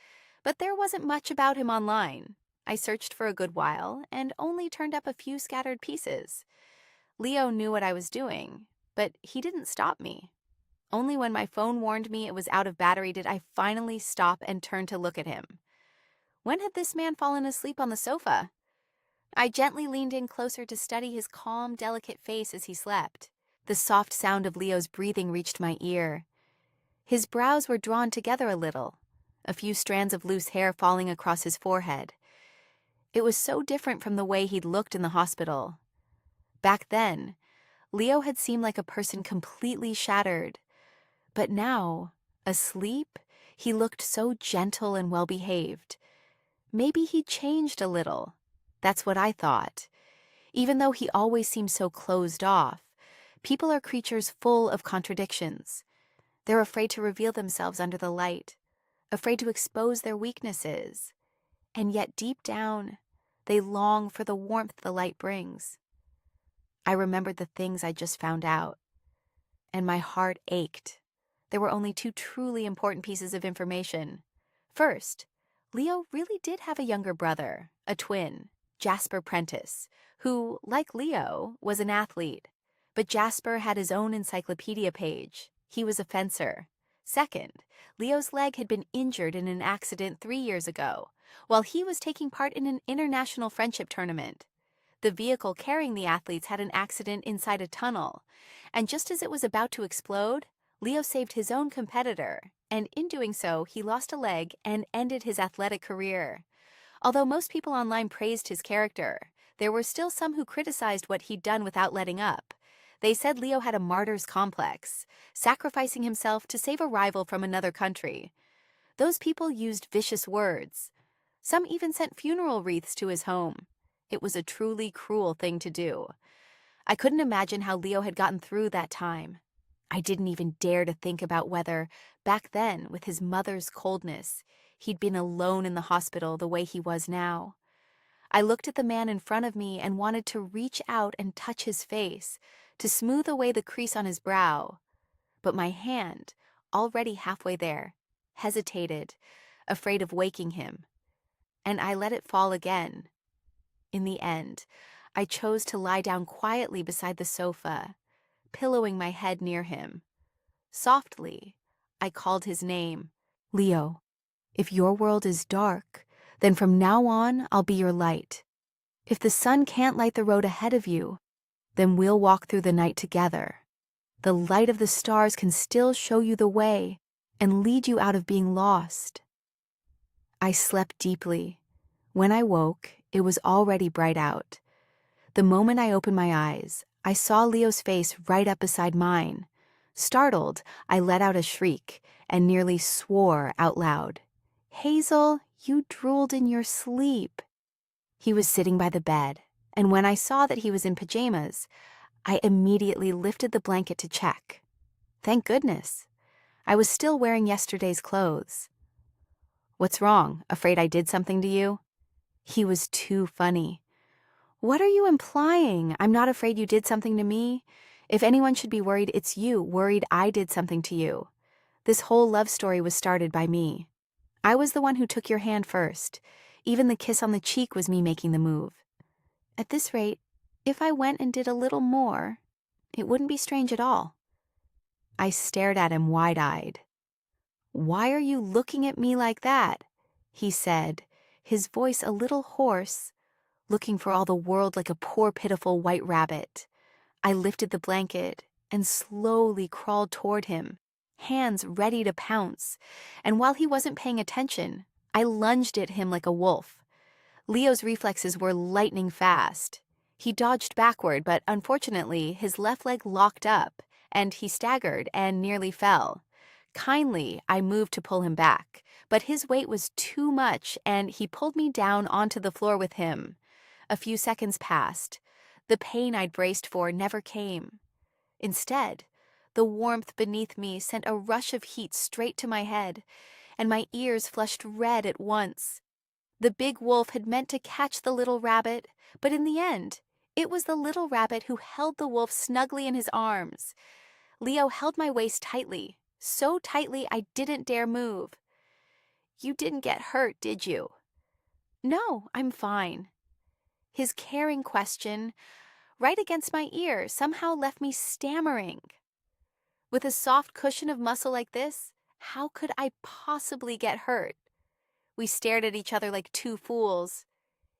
S1: But there wasn't much about him online. I searched for a good while and only turned up a few scattered pieces. Leo knew what I was doing, but he didn't stop me. Only when my phone warned me it was out of battery did I finally stop and turn to look at him. When had this man fallen asleep on the sofa? I gently leaned in closer to study his calm, delicate face as he slept. The soft sound of Leo's breathing reached my ear. His brows were drawn together a little, a few strands of loose hair falling across his forehead. It was so different from the way he'd looked in the hospital. Back then, Leo had seemed like a person completely shattered. But now, asleep, he looked so gentle and well-behaved. Maybe he'd changed a little. That's what I thought. Even though he always seemed so closed off, people are creatures full of contradictions. They're afraid to reveal themselves under the light, afraid to expose their weaknesses. And yet deep down, they long for the warmth the light brings. I remembered the things I just found out, and my heart ached. There were only 2 truly important pieces of information. First, Leo really did have a younger brother, a twin, Jasper Prentice, who, like Leo, was an athlete. But Jasper had his own encyclopedia page. He was a fencer. Second, Leo's leg had been injured in an accident 3 years ago, while he was taking part in an international friendship tournament. The vehicle carrying the athletes had an accident inside a tunnel, and just as it was about to explode, Leo saved his own competitor, and in doing so, he lost a leg and ended his athletic career. Although most people online praised his character, there were still some who criticized what he'd done without letting up. They said Leo had a martyr's complex, sacrificing himself to save a rival from another country. Those people used vicious words. Some even sent funeral wreaths to his home. It was a truly cruel thing to do. I couldn't imagine how Leo had gotten through that time. I didn't even dare to think about whether, back then, with his mother's coldness, he'd been alone in the hospital the way he was now. I looked at the man in front of me and wanted to reach out and touch his face, to smooth away the crease on his brow. But my hand, already halfway there, hesitated, afraid of waking him. And I let it fall again. In the end, I chose to lie down quietly beside the sofa, pillowing my head near him. Softly, I called his name. Leo, if your world is dark, then from now on I'll be your light. If the sun can't light the road ahead of you, then we'll walk through the night together. The light of the stars can still show you the way and lead you out of being lost. I slept deeply. When I woke, it was already bright out. The moment I opened my eyes, I saw Leo's face right up beside mine. Startled, I let out a shriek and nearly swore out loud. "Hazel, you drooled in your sleep." He was sitting by the bed, and when I saw that he was in pajamas, I immediately lifted the blanket to check. Thank goodness. I was still wearing yesterday's clothes. "What's wrong? Afraid I did something to you?" He was too funny. "What are you implying? I'm not afraid you did something to me. If anyone should be worried, it's you, worried I did something to you. This whole love story was started by me. I was the one who took your hand first. Even the kiss on the cheek was me making the move. At this rate, if I went and did a little more, it wouldn't be strange at all." I stared at him wide-eyed. "Why are you looking at me like that?" he said, his voice a little hoarse, looking for all the world like a poor pitiful white rabbit. I lifted the blanket and slowly crawled toward him, hands ready to pounce, and while he wasn't paying attention, I lunged at him like a wolf. Leo's reflexes were lightning fast. He dodged backward, but unfortunately his left leg locked up, and he staggered and nearly fell. Kindly, I moved to pull him back, but his weight was too much and he pulled me down onto the floor with him. A few seconds passed. The pain I'd braced for never came. Instead, the warmth beneath me sent a rush of heat straight to my head, and my ears flushed red at once. The big wolf had meant to catch the little rabbit, but in the end, it was the little rabbit who held the wolf snugly in his arms. Leo held my waist tightly, so tightly I didn't dare move. "You didn't get hurt, did you?" "No, I'm fine." His caring question, right against my ear, somehow left me stammering. With a soft cushion of muscle like this, how could I possibly get hurt? We stared at each other like two fools.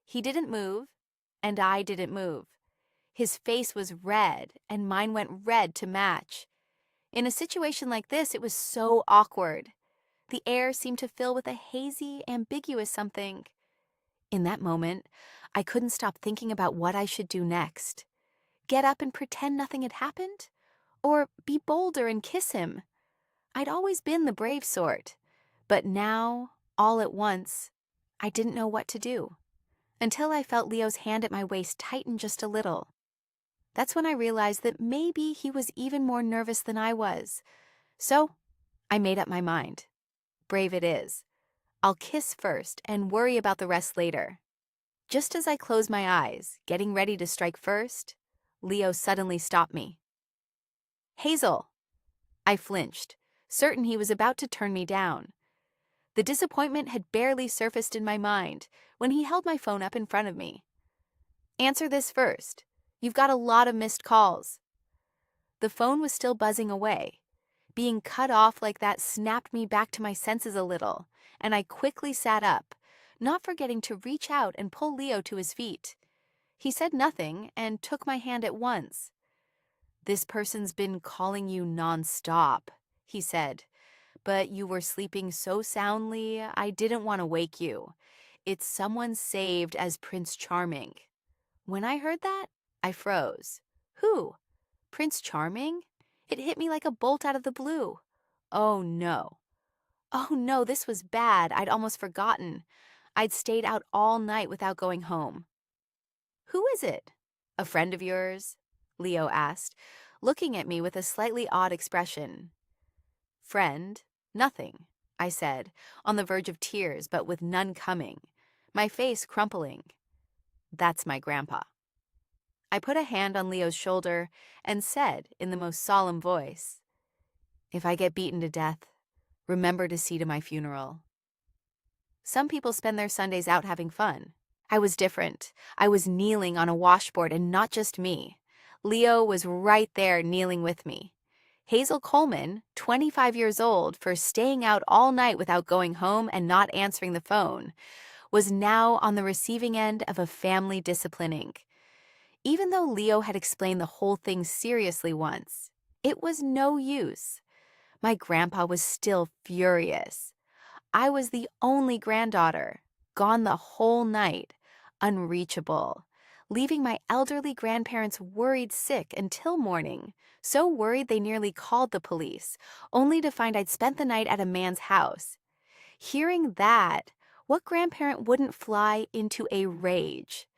S1: He didn't move, and I didn't move. His face was red, and mine went red to match. In a situation like this, it was so awkward. The air seemed to fill with a hazy, ambiguous something. In that moment, I couldn't stop thinking about what I should do next. Get up and pretend nothing had happened? Or be bolder and kiss him? I'd always been the brave sort, but now, all at once, I didn't know what to do. Until I felt Leo's hand at my waist tighten just a little. That's when I realized that maybe he was even more nervous than I was. So, I made up my mind. Brave it is. I'll kiss first and worry about the rest later. Just as I closed my eyes, getting ready to strike first, Leo suddenly stopped me. "Hazel!" I flinched, certain he was about to turn me down. The disappointment had barely surfaced in my mind when he held my phone up in front of me. "Answer this first. You've got a lot of missed calls." The phone was still buzzing away. Being cut off like that snapped me back to my senses a little, and I quickly sat up, not forgetting to reach out and pull Leo to his feet. He said nothing and took my hand at once. "This person's been calling you non-stop," he said, "but you were sleeping so soundly I didn't want to wake you. It's someone saved as Prince Charming. When I heard that, I froze. Who? Prince Charming? It hit me like a bolt out of the blue. Oh no. Oh no, this was bad. I'd almost forgotten. I'd stayed out all night without going home. Who is it? A friend of yours? Leo asked, looking at me with a slightly odd expression. Friend? Nothing, I said, on the verge of tears, but with none coming, my face crumpling. That's my grandpa. I put a hand on Leo's shoulder and said in the most solemn voice, "If I get beaten to death, remember to see to my funeral." Some people spend their Sundays out having fun. I was different. I was kneeling on a washboard, and not just me. Leo was right there kneeling with me. Hazel Coleman, 25 years old, for staying out all night without going home and not answering the phone, was now on the receiving end of a family disciplining. Even though Leo had explained the whole thing seriously once, it was no use. My grandpa was still furious. I was the only granddaughter, gone the whole night, unreachable, leaving my elderly grandparents worried sick until morning, so worried they nearly called the police, only to find I'd spent the night at a man's house. Hearing that, what grandparent wouldn't fly into a rage?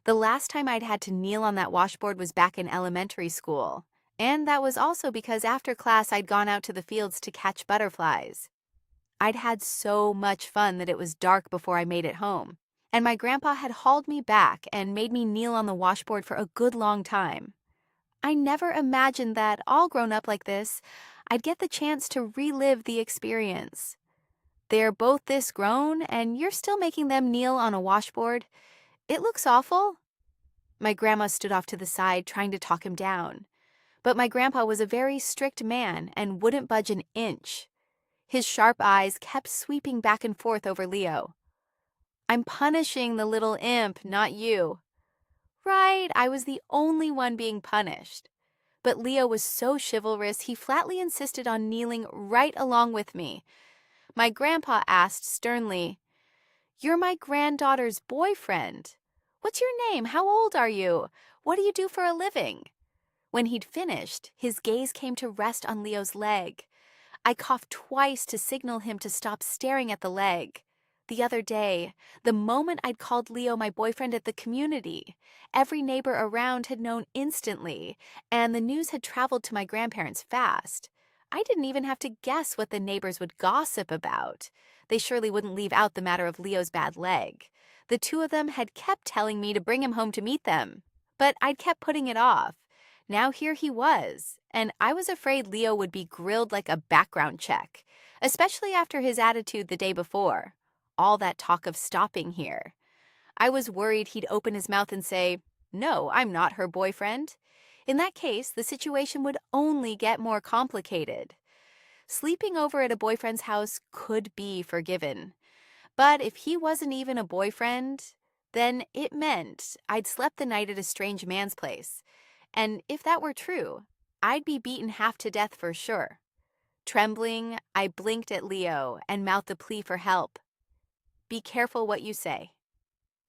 S1: The last time I'd had to kneel on that washboard was back in elementary school, and that was also because after class I'd gone out to the fields to catch butterflies. I'd had so much fun that it was dark before I made it home, and my grandpa had hauled me back and made me kneel on the washboard for a good long time. I never imagined that, all grown up like this, I'd get the chance to relive the experience. They're both this grown, and you're still making them kneel on a washboard. It looks awful. My grandma stood off to the side, trying to talk him down. But my grandpa was a very strict man and wouldn't budge an inch. His sharp eyes kept sweeping back and forth over Leo. "I'm punishing the little imp, not you." Right, I was the only one being punished. But Leo was so chivalrous, he flatly insisted on kneeling right along with me. My grandpa asked sternly, "You're my granddaughter's boyfriend. What's your name? How old are you? What do you do for a living?" When he'd finished, his gaze came to rest on Leo's leg. I coughed twice to signal him to stop staring at the leg. The other day, the moment I'd called Leo my boyfriend at the community, every neighbor around had known instantly, and the news had traveled to my grandparents fast. I didn't even have to guess what the neighbors would gossip about. They surely wouldn't leave out the matter of Leo's bad leg. The two of them had kept telling me to bring him home to meet them, but I'd kept putting it off. Now here he was, and I was afraid Leo would be grilled like a background check, especially after his attitude the day before. All that talk of stopping here. I was worried he'd open his mouth and say, "No, I'm not her boyfriend." In that case, the situation would only get more complicated. Sleeping over at a boyfriend's house could be forgiven. But if he wasn't even a boyfriend, then it meant I'd slept the night at a strange man's place. And if that were true, I'd be beaten half to death for sure. Trembling, I blinked at Leo and mouthed a plea for help. "Be careful what you say."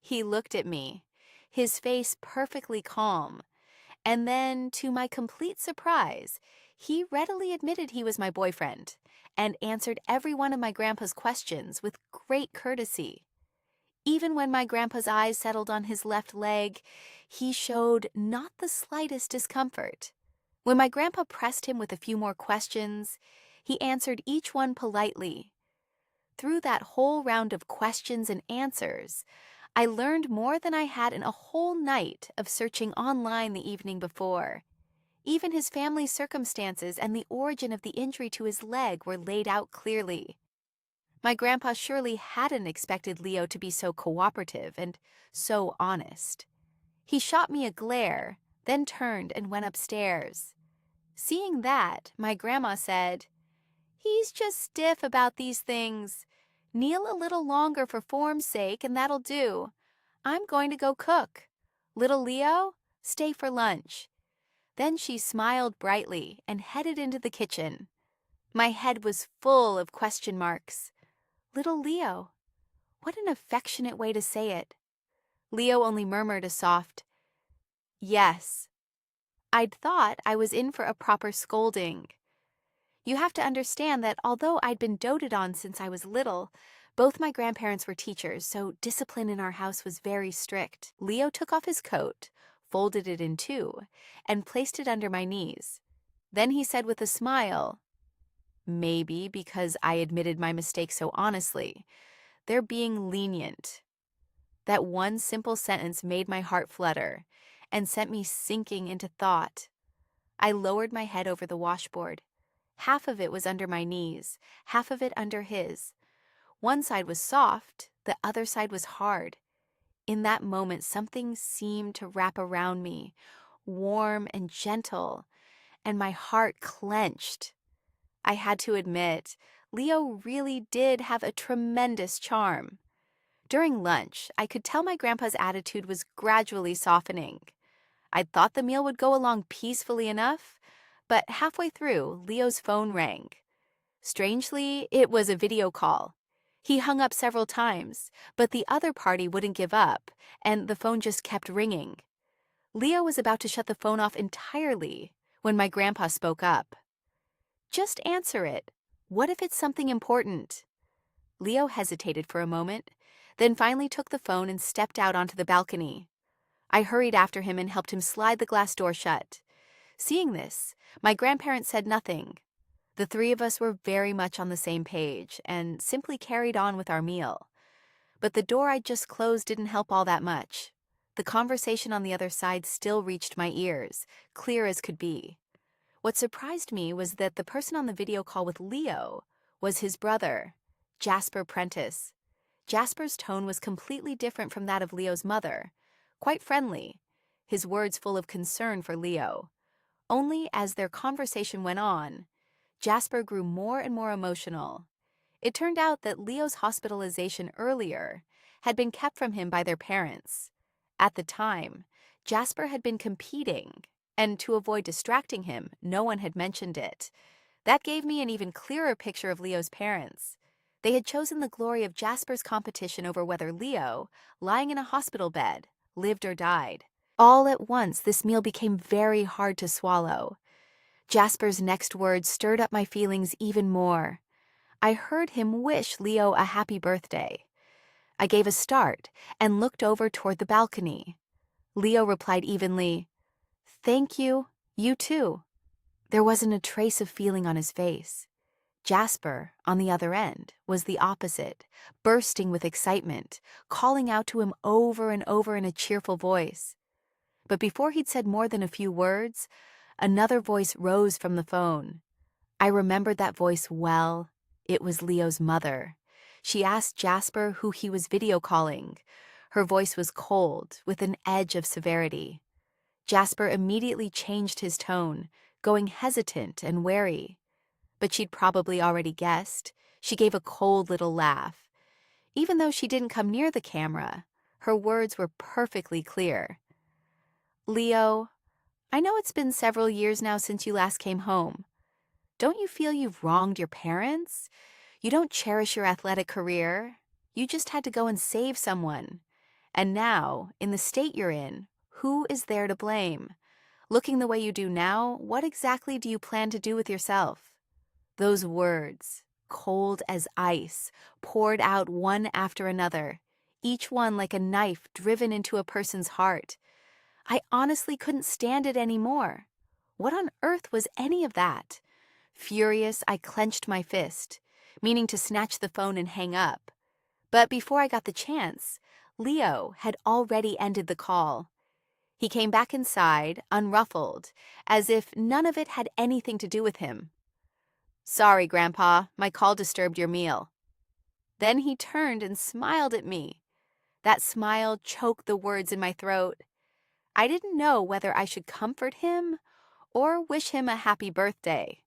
S1: He looked at me, his face perfectly calm, and then, to my complete surprise, he readily admitted he was my boyfriend and answered every one of my grandpa's questions with great courtesy. Even when my grandpa's eyes settled on his left leg, he showed not the slightest discomfort. When my grandpa pressed him with a few more questions, he answered each one politely. Through that whole round of questions and answers, I learned more than I had in a whole night of searching online the evening before. Even his family's circumstances and the origin of the injury to his leg were laid out clearly. My grandpa surely hadn't expected Leo to be so cooperative and so honest. He shot me a glare, then turned and went upstairs. Seeing that, my grandma said, "He's just stiff about these things. Kneel a little longer for form's sake, and that'll do. I'm going to go cook. Little Leo, stay for lunch." Then she smiled brightly and headed into the kitchen. My head was full of question marks. Little Leo, What an affectionate way to say it. Leo only murmured a soft, "Yes." I'd thought I was in for a proper scolding. You have to understand that although I'd been doted on since I was little, both my grandparents were teachers, so discipline in our house was very strict. Leo took off his coat, folded it in two, and placed it under my knees. Then he said with a smile, maybe because I admitted my mistake so honestly, "They're being lenient." That one simple sentence made my heart flutter and sent me sinking into thought. I lowered my head over the washboard. Half of it was under my knees, half of it under his. One side was soft, the other side was hard. In that moment, something seemed to wrap around me, warm and gentle, and my heart clenched. I had to admit, Leo really did have a tremendous charm. During lunch, I could tell my grandpa's attitude was gradually softening. I'd thought the meal would go along peacefully enough, but halfway through, Leo's phone rang. Strangely, it was a video call. He hung up several times, but the other party wouldn't give up, and the phone just kept ringing. Leo was about to shut the phone off entirely when my grandpa spoke up. "Just answer it. What if it's something important?" Leo hesitated for a moment, then finally took the phone and stepped out onto the balcony. I hurried after him and helped him slide the glass door shut. Seeing this, my grandparents said nothing. The three of us were very much on the same page and simply carried on with our meal. But the door I'd just closed didn't help all that much. The conversation on the other side still reached my ears, clear as could be. What surprised me was that the person on the video call with Leo was his brother, Jasper Prentice. Jasper's tone was completely different from that of Leo's mother, quite friendly, his words full of concern for Leo. Only as their conversation went on, Jasper grew more and more emotional. It turned out that Leo's hospitalization earlier had been kept from him by their parents. At the time, Jasper had been competing, and to avoid distracting him, no one had mentioned it. That gave me an even clearer picture of Leo's parents. They had chosen the glory of Jasper's competition over whether Leo, lying in a hospital bed, lived or died. All at once, this meal became very hard to swallow. Jasper's next words stirred up my feelings even more. I heard him wish Leo a happy birthday. I gave a start and looked over toward the balcony. Leo replied evenly, "Thank you, you too." There wasn't a trace of feeling on his face. Jasper, on the other end, was the opposite, bursting with excitement, calling out to him over and over in a cheerful voice. But before he'd said more than a few words, another voice rose from the phone. I remembered that voice well. It was Leo's mother. She asked Jasper who he was video calling. Her voice was cold, with an edge of severity. Jasper immediately changed his tone, going hesitant and wary. But she'd probably already guessed. She gave a cold little laugh. Even though she didn't come near the camera, her words were perfectly clear. "Leo, I know it's been several years now since you last came home. Don't you feel you've wronged your parents? You don't cherish your athletic career. You just had to go and save someone. And now, in the state you're in, who is there to blame? Looking the way you do now, what exactly do you plan to do with yourself?" Those words, cold as ice, poured out one after another, each one like a knife driven into a person's heart. I honestly couldn't stand it anymore. What on earth was any of that? Furious, I clenched my fist, meaning to snatch the phone and hang up. But before I got the chance, Leo had already ended the call. He came back inside, unruffled, as if none of it had anything to do with him. "Sorry, Grandpa, my call disturbed your meal." Then he turned and smiled at me. That smile choked the words in my throat. I didn't know whether I should comfort him or wish him a happy birthday.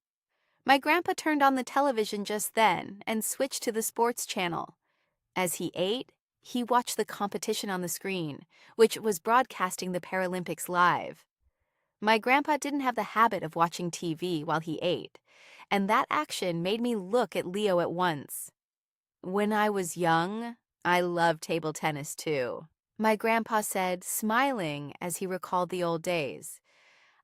S1: My grandpa turned on the television just then and switched to the sports channel. As he ate, he watched the competition on the screen, which was broadcasting the Paralympics live. My grandpa didn't have the habit of watching TV while he ate, and that action made me look at Leo at once. "When I was young, I love table tennis too, my grandpa said, smiling as he recalled the old days.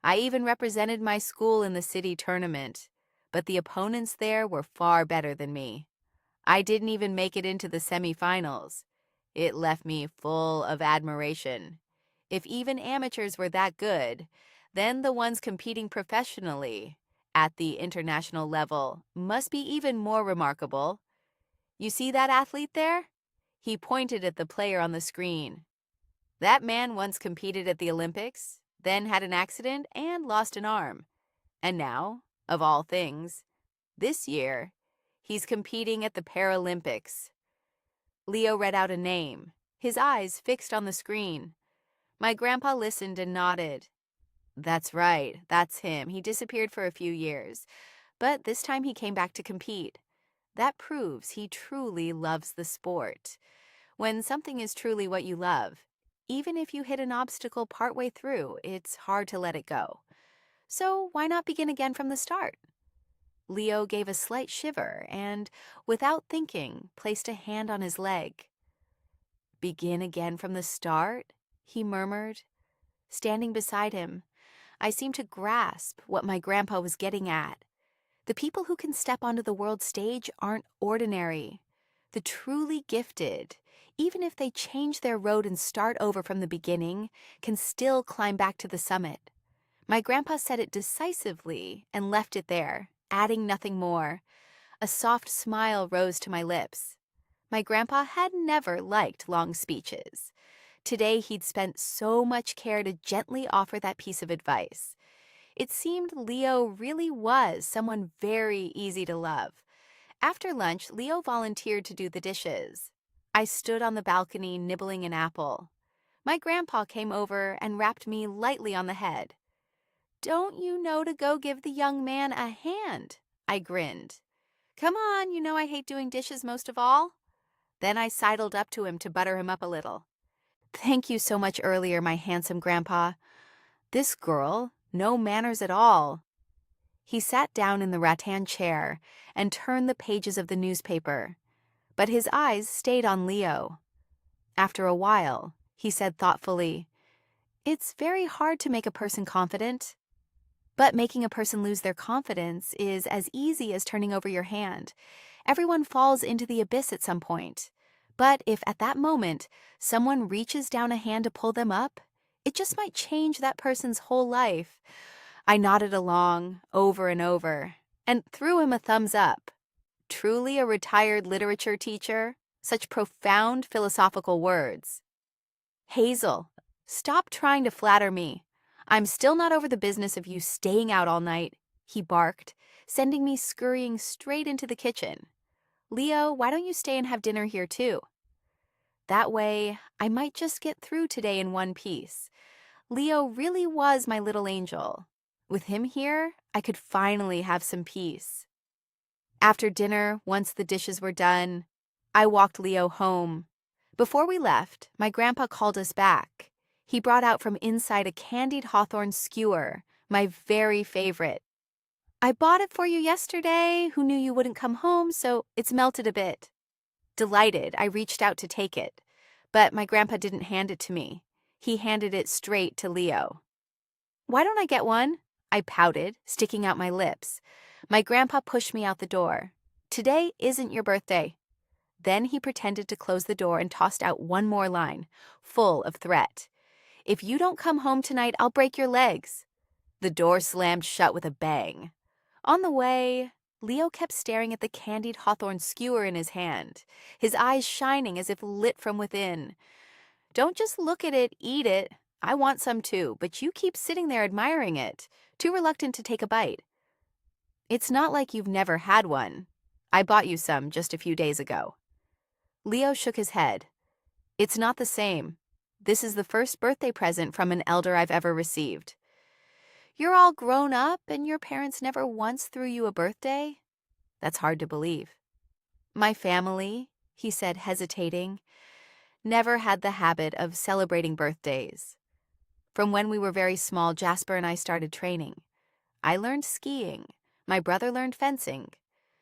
S1: I even represented my school in the city tournament, but the opponents there were far better than me. I didn't even make it into the semifinals. It left me full of admiration. If even amateurs were that good, then the ones competing professionally at the international level must be even more remarkable. You see that athlete there? He pointed at the player on the screen. That man once competed at the Olympics, then had an accident and lost an arm. And now, of all things, this year, he's competing at the Paralympics. Leo read out a name, his eyes fixed on the screen. My grandpa listened and nodded. That's right, that's him. He disappeared for a few years, but this time he came back to compete. That proves he truly loves the sport. When something is truly what you love, even if you hit an obstacle partway through, it's hard to let it go. So why not begin again from the start? Leo gave a slight shiver and, without thinking, placed a hand on his leg. Begin again from the start, he murmured. Standing beside him, I seemed to grasp what my grandpa was getting at. The people who can step onto the world stage aren't ordinary. The truly gifted, even if they change their road and start over from the beginning, can still climb back to the summit. My grandpa said it decisively and left it there, adding nothing more. A soft smile rose to my lips. My grandpa had never liked long speeches. Today he'd spent so much care to gently offer that piece of advice. It seemed Leo really was someone very easy to love. After lunch, Leo volunteered to do the dishes. I stood on the balcony nibbling an apple. My grandpa came over and rapped me lightly on the head. Don't you know to go give the young man a hand? I grinned. Come on, you know I hate doing dishes most of all. Then I sidled up to him to butter him up a little. Thank you so much earlier, my handsome grandpa. This girl, no manners at all. He sat down in the rattan chair and turned the pages of the newspaper, but his eyes stayed on Leo. After a while, he said thoughtfully, It's very hard to make a person confident. But making a person lose their confidence is as easy as turning over your hand. Everyone falls into the abyss at some point. But if at that moment someone reaches down a hand to pull them up, it just might change that person's whole life. I nodded along, over and over, and threw him a thumbs up. Truly a retired literature teacher? Such profound philosophical words. Hazel, stop trying to flatter me. I'm still not over the business of you staying out all night, he barked, sending me scurrying straight into the kitchen. Leo, why don't you stay and have dinner here too? That way, I might just get through today in one piece. Leo really was my little angel. With him here, I could finally have some peace. After dinner, once the dishes were done, I walked Leo home. Before we left, my grandpa called us back. He brought out from inside a candied hawthorn skewer, my very favorite. I bought it for you yesterday. Who knew you wouldn't come home, so it's melted a bit. Delighted, I reached out to take it, but my grandpa didn't hand it to me. He handed it straight to Leo. Why don't I get one? I pouted, sticking out my lips. My grandpa pushed me out the door. Today isn't your birthday. Then he pretended to close the door and tossed out one more line, full of threat. If you don't come home tonight, I'll break your legs. The door slammed shut with a bang. On the way, Leo kept staring at the candied hawthorn skewer in his hand, his eyes shining as if lit from within. Don't just look at it, eat it. I want some too, but you keep sitting there admiring it, too reluctant to take a bite. It's not like you've never had one. I bought you some just a few days ago. Leo shook his head. It's not the same. This is the first birthday present from an elder I've ever received. You're all grown up and your parents never once threw you a birthday? That's hard to believe. My family, he said, hesitating, never had the habit of celebrating birthdays. From when we were very small, Jasper and I started training. I learned skiing. My brother learned fencing.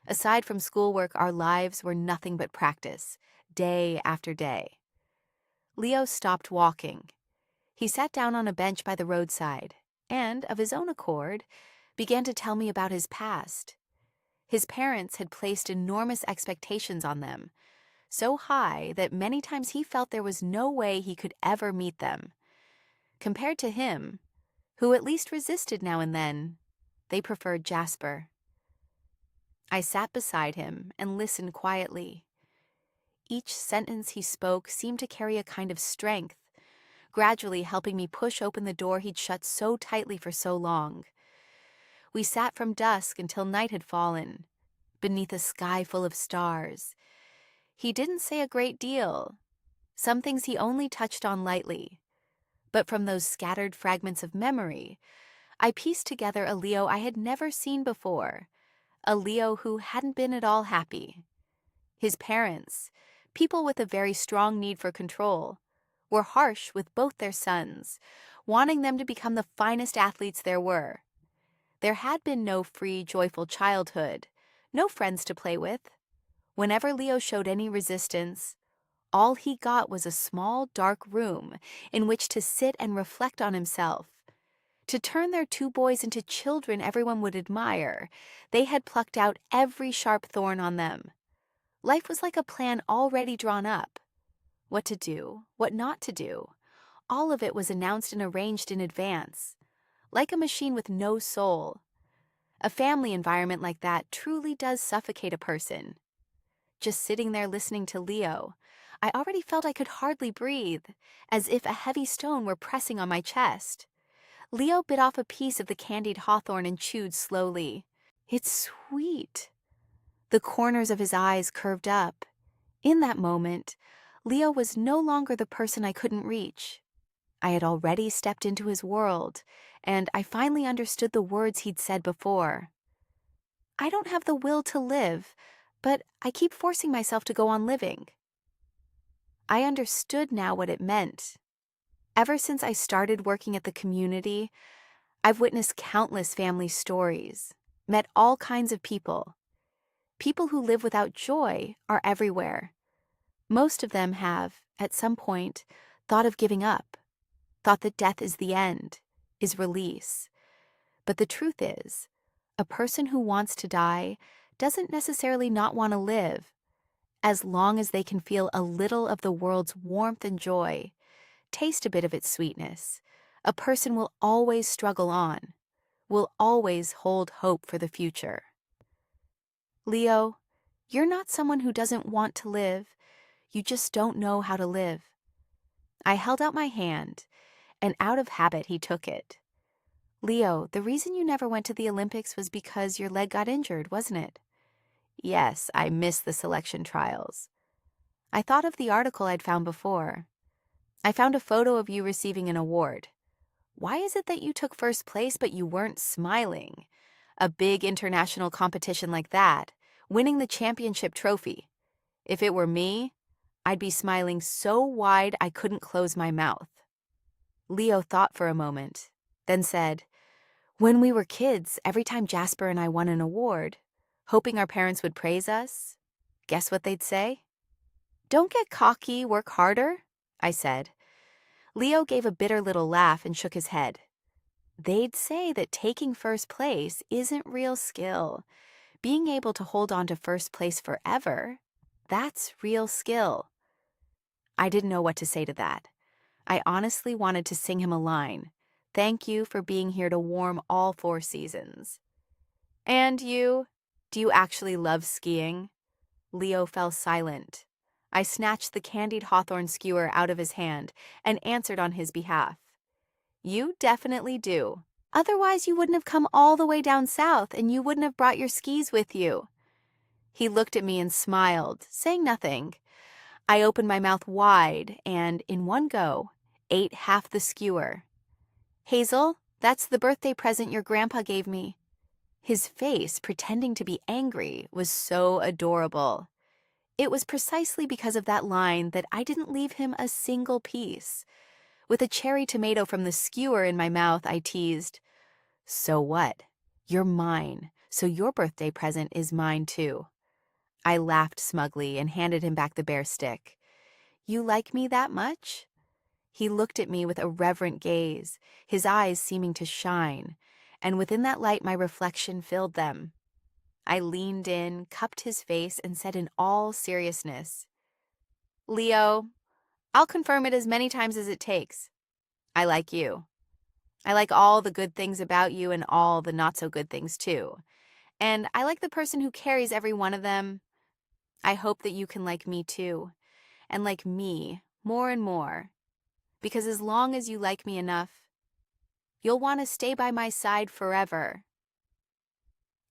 S1: Aside from schoolwork, our lives were nothing but practice. day after day. Leo stopped walking. He sat down on a bench by the roadside and, of his own accord, began to tell me about his past. His parents had placed enormous expectations on them, so high that many times he felt there was no way he could ever meet them. Compared to him, who at least resisted now and then, they preferred Jasper. I sat beside him and listened quietly. Each sentence he spoke seemed to carry a kind of strength, gradually helping me push open the door he'd shut so tightly for so long. We sat from dusk until night had fallen, beneath a sky full of stars. He didn't say a great deal. Some things he only touched on lightly. But from those scattered fragments of memory, I pieced together a Leo I had never seen before, a Leo who hadn't been at all happy. His parents, people with a very strong need for control, were harsh with both their sons, wanting them to become the finest athletes there were. There had been no free, joyful childhood, no friends to play with. Whenever Leo showed any resistance, all he got was a small, dark room in which to sit and reflect on himself. To turn their two boys into children everyone would admire, they had plucked out every sharp thorn on them. Life was like a plan already drawn up. What to do, what not to do. All of it was announced and arranged in advance, like a machine with no soul. A family environment like that truly does suffocate a person. Just sitting there listening to Leo, I already felt I could hardly breathe, as if a heavy stone were pressing on my chest. Leo bit off a piece of the candied hawthorn and chewed slowly. It's sweet. The corners of his eyes curved up. In that moment, Leo was no longer the person I couldn't reach. I had already stepped into his world, and I finally understood the words he'd said before. I don't have the will to live, but I keep forcing myself to go on living. I understood now what it meant. Ever since I started working at the community, I've witnessed countless family stories, met all kinds of people. People who live without joy are everywhere. Most of them have, at some point, thought of giving up, thought that death is the end, is release. But the truth is, a person who wants to die doesn't necessarily not want to live. As long as they can feel a little of the world's warmth and joy, taste a bit of its sweetness, a person will always struggle on, will always hold hope for the future. Leo, you're not someone who doesn't want to live, you just don't know how to live. I held out my hand, and out of habit he took it. Leo, the reason you never went to the Olympics was because your leg got injured, wasn't it? Yes, I missed the selection trials. I thought of the article I'd found before. I found a photo of you receiving an award. Why is it that you took first place but you weren't smiling? A big international competition like that, winning the championship trophy. If it were me, I'd be smiling so wide I couldn't close my mouth. Leo thought for a moment, then said, when we were kids, every time Jasper and I won an award, hoping our parents would praise us, guess what they'd say? Don't get cocky, work harder, I said. Leo gave a bitter little laugh and shook his head. They'd say that taking first place isn't real skill. Being able to hold on to first place forever, that's real skill. I didn't know what to say to that. I honestly wanted to sing him a line. Thank you for being here to warm all 4 seasons. And you? Do you actually love skiing? Leo fell silent. I snatched the candied hawthorn skewer out of his hand and answered on his behalf. You definitely do. Otherwise, you wouldn't have come all the way down south and you wouldn't have brought your skis with you. He looked at me and smiled, saying nothing. I opened my mouth wide and, in one go, ate half the skewer. Hazel, that's the birthday present your grandpa gave me. His face, pretending to be angry, was so adorable. It was precisely because of that line that I didn't leave him a single piece. With a cherry tomato from the skewer in my mouth, I teased, so what? You're mine, so your birthday present is mine too. I laughed smugly and handed him back the bare stick. You like me that much? He looked at me with a reverent gaze, his eyes seeming to shine, and within that light my reflection filled them. I leaned in, cupped his face, and said in all seriousness, Leo, I'll confirm it as many times as it takes. I like you. I like all the good things about you and all the not-so-good things, too. And I like the person who carries every one of them. I hope that you can like me, too, and like me more and more. Because as long as you like me enough, you'll want to stay by my side forever.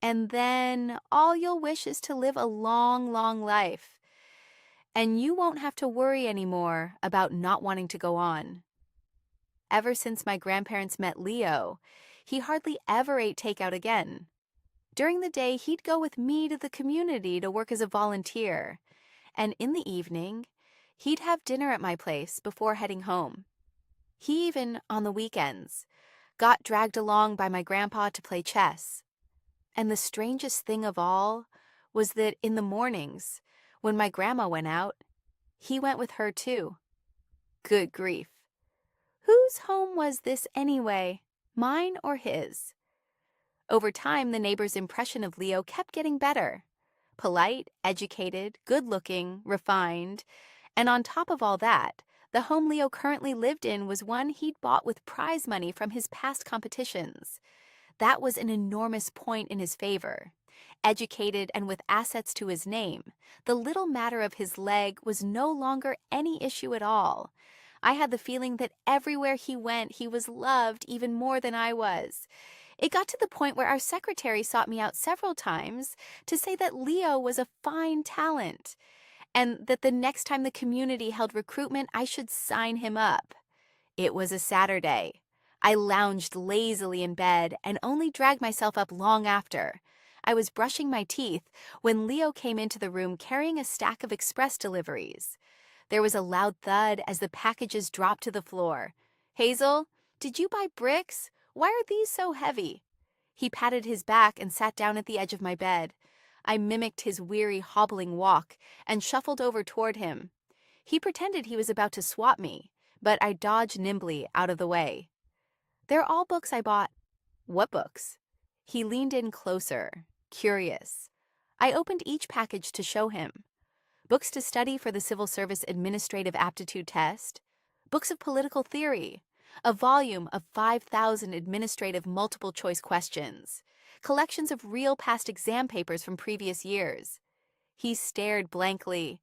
S1: And then all you'll wish is to live a long, long life. And you won't have to worry anymore about not wanting to go on. Ever since my grandparents met Leo, he hardly ever ate takeout again. During the day, he'd go with me to the community to work as a volunteer. And in the evening, he'd have dinner at my place before heading home. He even, on the weekends, got dragged along by my grandpa to play chess. And the strangest thing of all was that in the mornings, when my grandma went out, he went with her too. Good grief. Whose home was this anyway, mine or his? Over time, the neighbors' impression of Leo kept getting better. Polite, educated, good-looking, refined, and on top of all that, the home Leo currently lived in was one he'd bought with prize money from his past competitions. That was an enormous point in his favor. Educated and with assets to his name, the little matter of his leg was no longer any issue at all. I had the feeling that everywhere he went, he was loved even more than I was. It got to the point where our secretary sought me out several times to say that Leo was a fine talent, and that the next time the community held recruitment, I should sign him up. It was a Saturday. I lounged lazily in bed and only dragged myself up long after. I was brushing my teeth when Leo came into the room carrying a stack of express deliveries. There was a loud thud as the packages dropped to the floor. Hazel, did you buy bricks? Why are these so heavy? He patted his back and sat down at the edge of my bed. I mimicked his weary, hobbling walk and shuffled over toward him. He pretended he was about to swat me, but I dodged nimbly out of the way. They're all books I bought. What books? He leaned in closer, curious. I opened each package to show him. Books to study for the Civil Service Administrative Aptitude Test, books of political theory, a volume of 5,000 administrative multiple-choice questions, collections of real past exam papers from previous years. He stared blankly.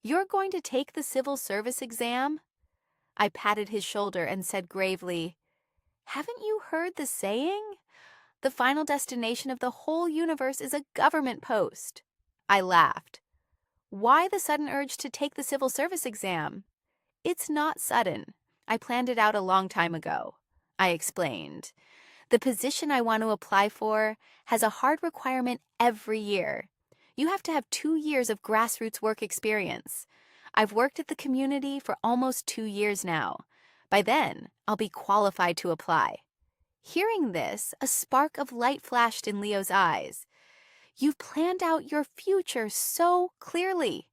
S1: You're going to take the civil service exam? I patted his shoulder and said gravely, Haven't you heard the saying? The final destination of the whole universe is a government post. I laughed. Why the sudden urge to take the civil service exam? It's not sudden. I planned it out a long time ago. I explained. The position I want to apply for has a hard requirement every year. You have to have 2 years of grassroots work experience. I've worked at the community for almost 2 years now. By then, I'll be qualified to apply. Hearing this, a spark of light flashed in Leo's eyes. You've planned out your future so clearly.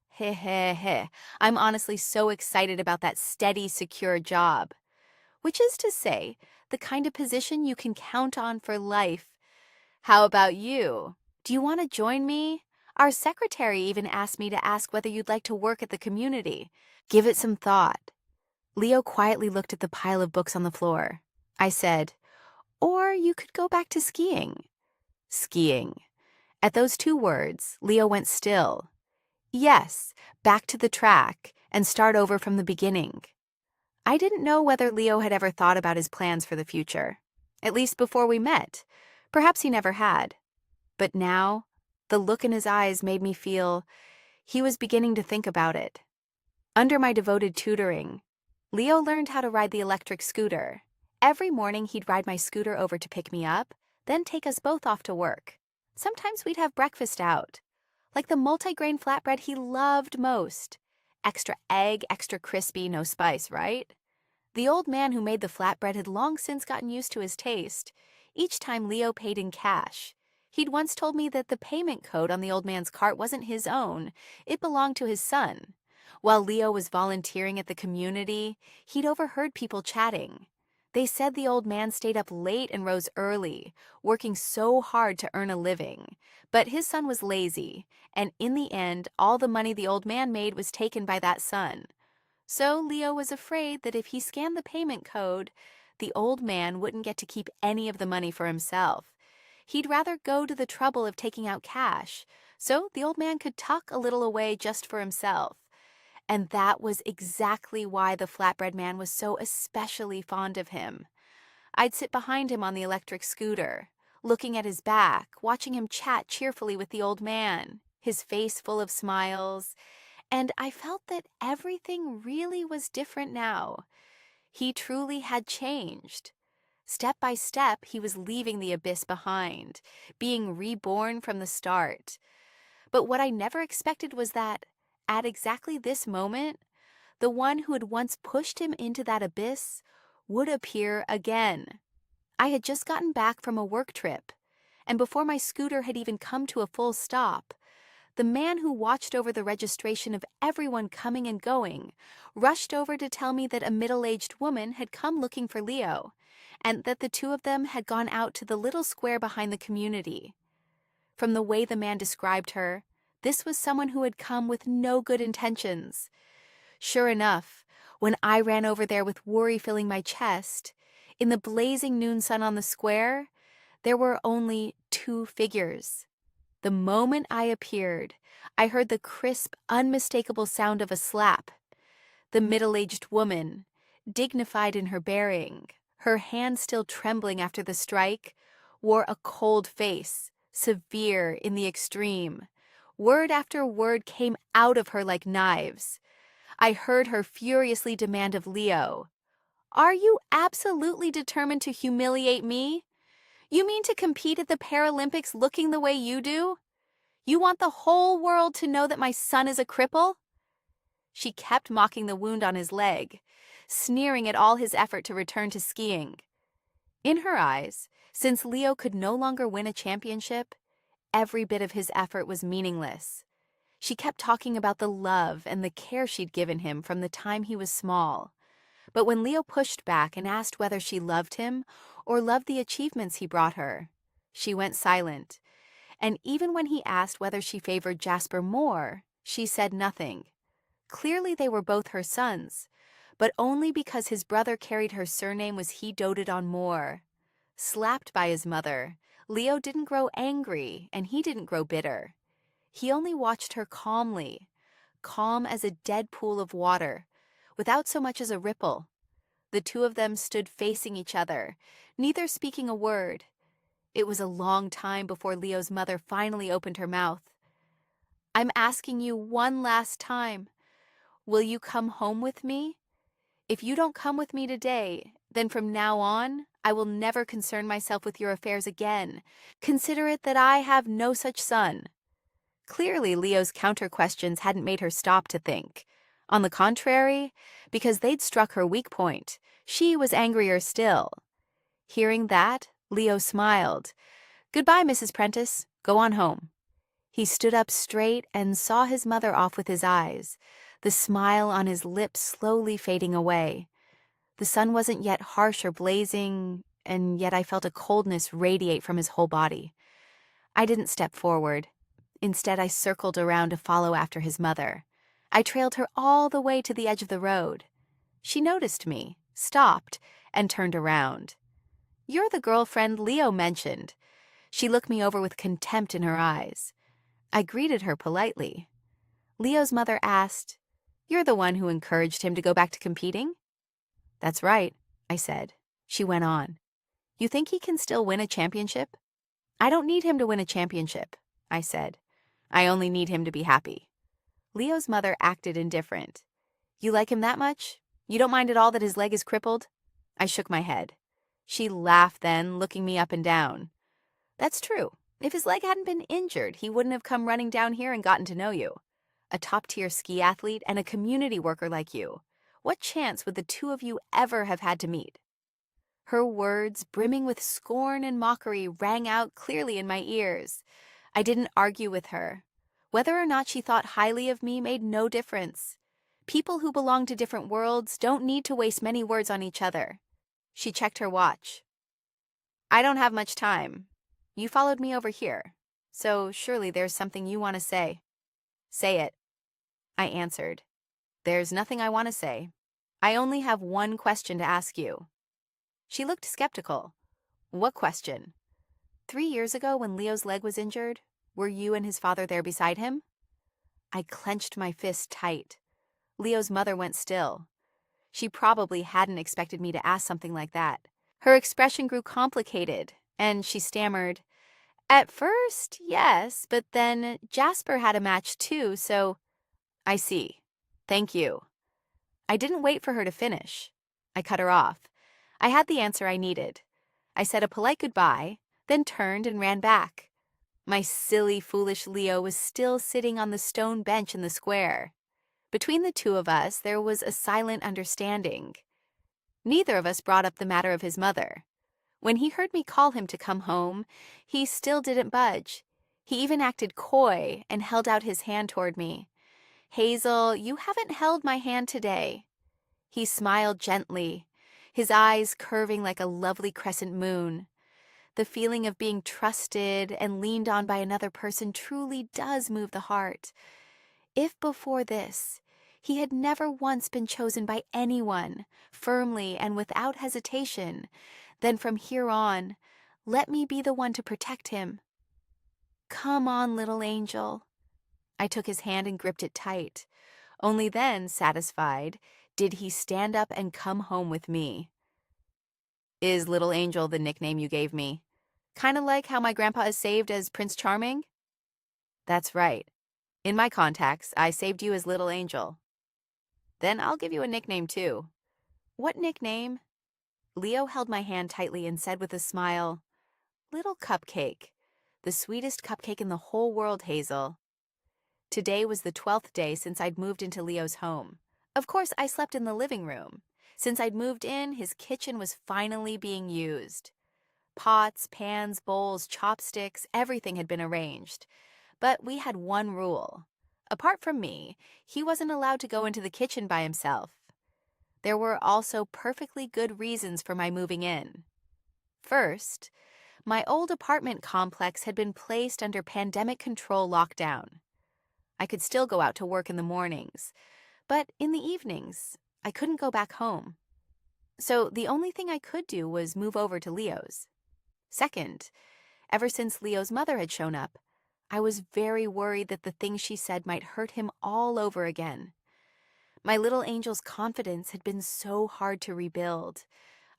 S1: Heh heh heh. I'm honestly so excited about that steady, secure job. Which is to say, the kind of position you can count on for life. How about you? Do you want to join me? Our secretary even asked me to ask whether you'd like to work at the community. Give it some thought. Leo quietly looked at the pile of books on the floor. I said, or you could go back to skiing. Skiing. At those 2 words, Leo went still. Yes, back to the track and start over from the beginning. I didn't know whether Leo had ever thought about his plans for the future, at least before we met. Perhaps he never had. But now, the look in his eyes made me feel he was beginning to think about it. Under my devoted tutoring, Leo learned how to ride the electric scooter. Every morning he'd ride my scooter over to pick me up, then take us both off to work. Sometimes we'd have breakfast out, like the multigrain flatbread he loved most. Extra egg, extra crispy, no spice, right? The old man who made the flatbread had long since gotten used to his taste. Each time Leo paid in cash, He'd once told me that the payment code on the old man's cart wasn't his own, it belonged to his son. While Leo was volunteering at the community, he'd overheard people chatting. They said the old man stayed up late and rose early, working so hard to earn a living. But his son was lazy, and in the end, all the money the old man made was taken by that son. So Leo was afraid that if he scanned the payment code, the old man wouldn't get to keep any of the money for himself. He'd rather go to the trouble of taking out cash, so the old man could tuck a little away just for himself. And that was exactly why the flatbread man was so especially fond of him. I'd sit behind him on the electric scooter, looking at his back, watching him chat cheerfully with the old man, his face full of smiles, and I felt that everything really was different now. He truly had changed. Step by step, he was leaving the abyss behind, being reborn from the start. But what I never expected was that, at exactly this moment, the one who had once pushed him into that abyss would appear again. I had just gotten back from a work trip, and before my scooter had even come to a full stop, the man who watched over the registration of everyone coming and going rushed over to tell me that a middle-aged woman had come looking for Leo, and that the two of them had gone out to the little square behind the community. From the way the man described her, this was someone who had come with no good intentions. Sure enough, when I ran over there with worry filling my chest, in the blazing noon sun on the square, there were only two figures. The moment I appeared, I heard the crisp, unmistakable sound of a slap. The middle-aged woman, dignified in her bearing, her hand still trembling after the strike, wore a cold face, severe in the extreme. Word after word came out of her like knives. I heard her furiously demand of Leo, "Are you absolutely determined to humiliate me? You mean to compete at the Paralympics looking the way you do? You want the whole world to know that my son is a cripple?" She kept mocking the wound on his leg, sneering at all his effort to return to skiing. In her eyes, since Leo could no longer win a championship, every bit of his effort was meaningless. She kept talking about the love and the care she'd given him from the time he was small. But when Leo pushed back and asked whether she loved him or loved the achievements he brought her, she went silent. And even when he asked whether she favored Jasper more, she said nothing. Clearly they were both her sons, but only because his brother carried her surname was he doted on more. Slapped by his mother, Leo didn't grow angry and he didn't grow bitter. He only watched her calmly, calm as a dead pool of water, without so much as a ripple. The two of them stood facing each other, neither speaking a word. It was a long time before Leo's mother finally opened her mouth. "I'm asking you one last time. Will you come home with me? If you don't come with me today, then from now on, I will never concern myself with your affairs again. Consider it that I have no such son." Clearly, Leo's counter-questions hadn't made her stop to think. On the contrary, because they'd struck her weak point, she was angrier still. Hearing that, Leo smiled. "Goodbye, Mrs. Prentice. Go on home." He stood up straight and saw his mother off with his eyes, the smile on his lips slowly fading away. The sun wasn't yet harsh or blazing, and yet I felt a coldness radiate from his whole body. I didn't step forward. Instead, I circled around to follow after his mother. I trailed her all the way to the edge of the road. She noticed me, stopped, and turned around. "You're the girlfriend Leo mentioned." She looked me over with contempt in her eyes. I greeted her politely. Leo's mother asked, "You're the one who encouraged him to go back to competing?" "That's right," I said. She went on. "You think he can still win a championship?" "I don't need him to win a championship," I said. "I only need him to be happy." Leo's mother acted indifferent. "You like him that much? You don't mind at all that his leg is crippled?" I shook my head. She laughed then, looking me up and down. "That's true. If his leg hadn't been injured, he wouldn't have come running down here and gotten to know you. A top-tier ski athlete and a community worker like you. What chance would the two of you ever have had to meet?" Her words, brimming with scorn and mockery, rang out clearly in my ears. I didn't argue with her. Whether or not she thought highly of me made no difference. People who belong to different worlds don't need to waste many words on each other. She checked her watch. I don't have much time. You followed me over here, so surely there's something you want to say. Say it, I answered. There's nothing I want to say. I only have one question to ask you. She looked skeptical. What question? 3 years ago, when Leo's leg was injured, were you and his father there beside him? I clenched my fist tight. Leo's mother went still. She probably hadn't expected me to ask something like that. Her expression grew complicated, and she stammered, "At first, yes, but then Jasper had a match too, so—" I see. Thank you. I didn't wait for her to finish. I cut her off. I had the answer I needed. I said a polite goodbye, then turned and ran back. My silly, foolish Leo was still sitting on the stone bench in the square. Between the two of us, there was a silent understanding. Neither of us brought up the matter of his mother. When he heard me call him to come home, he still didn't budge. He even acted coy and held out his hand toward me. "Hazel, you haven't held my hand today." He smiled gently, his eyes curving like a lovely crescent moon. The feeling of being trusted and leaned on by another person truly does move the heart. If before this, he had never once been chosen by anyone, firmly and without hesitation, then from here on, let me be the one to protect him. Come on, little angel. I took his hand and gripped it tight. Only then, satisfied, did he stand up and come home with me. Is Little Angel the nickname you gave me? Kind of like how my grandpa is saved as Prince Charming? That's right. In my contacts, I saved you as Little Angel. Then I'll give you a nickname too. What nickname? Leo held my hand tightly and said with a smile, "Little Cupcake. The sweetest cupcake in the whole world, Hazel." Today was the 12th day since I'd moved into Leo's home. Of course, I slept in the living room. Since I'd moved in, his kitchen was finally being used. Pots, pans, bowls, chopsticks, everything had been arranged. But we had one rule. Apart from me, he wasn't allowed to go into the kitchen by himself. There were also perfectly good reasons for my moving in. First, my old apartment complex had been placed under pandemic control lockdown. I could still go out to work in the mornings, but in the evenings, I couldn't go back home. So the only thing I could do was move over to Leo's. Second, ever since Leo's mother had shown up, I was very worried that the things she said might hurt him all over again. My little angel's confidence had been so hard to rebuild.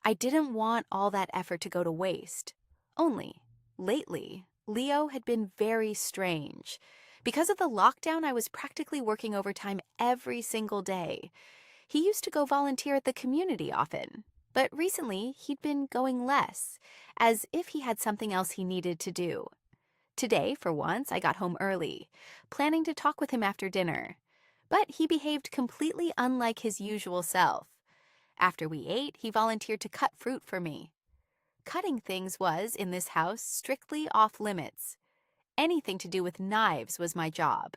S1: I didn't want all that effort to go to waste. Only, lately, Leo had been very strange. Because of the lockdown, I was practically working overtime every single day. He used to go volunteer at the community often, but recently he'd been going less, as if he had something else he needed to do. Today, for once, I got home early, planning to talk with him after dinner. But he behaved completely unlike his usual self. After we ate, he volunteered to cut fruit for me. Cutting things was, in this house, strictly off limits. Anything to do with knives was my job.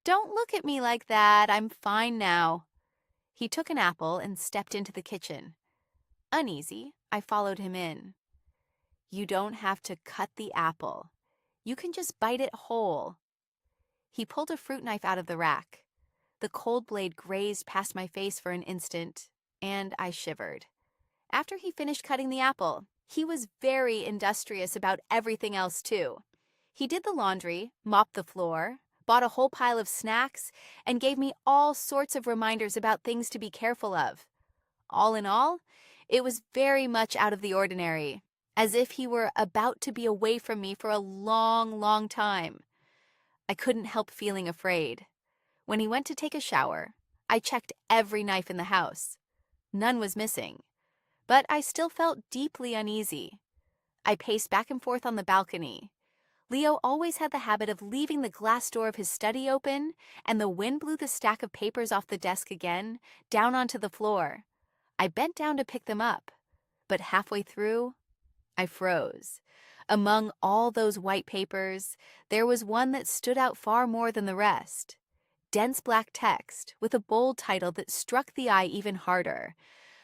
S1: "Don't look at me like that. I'm fine now." He took an apple and stepped into the kitchen. Uneasy, I followed him in. "You don't have to cut the apple. You can just bite it whole." He pulled a fruit knife out of the rack. The cold blade grazed past my face for an instant, and I shivered. After he finished cutting the apple, he was very industrious about everything else too. He did the laundry, mopped the floor, bought a whole pile of snacks, and gave me all sorts of reminders about things to be careful of. All in all, it was very much out of the ordinary, as if he were about to be away from me for a long, long time. I couldn't help feeling afraid. When he went to take a shower, I checked every knife in the house. None was missing, but I still felt deeply uneasy. I paced back and forth on the balcony. Leo always had the habit of leaving the glass door of his study open, and the wind blew the stack of papers off the desk again, down onto the floor. I bent down to pick them up, But halfway through, I froze. Among all those white papers, there was one that stood out far more than the rest. Dense black text with a bold title that struck the eye even harder.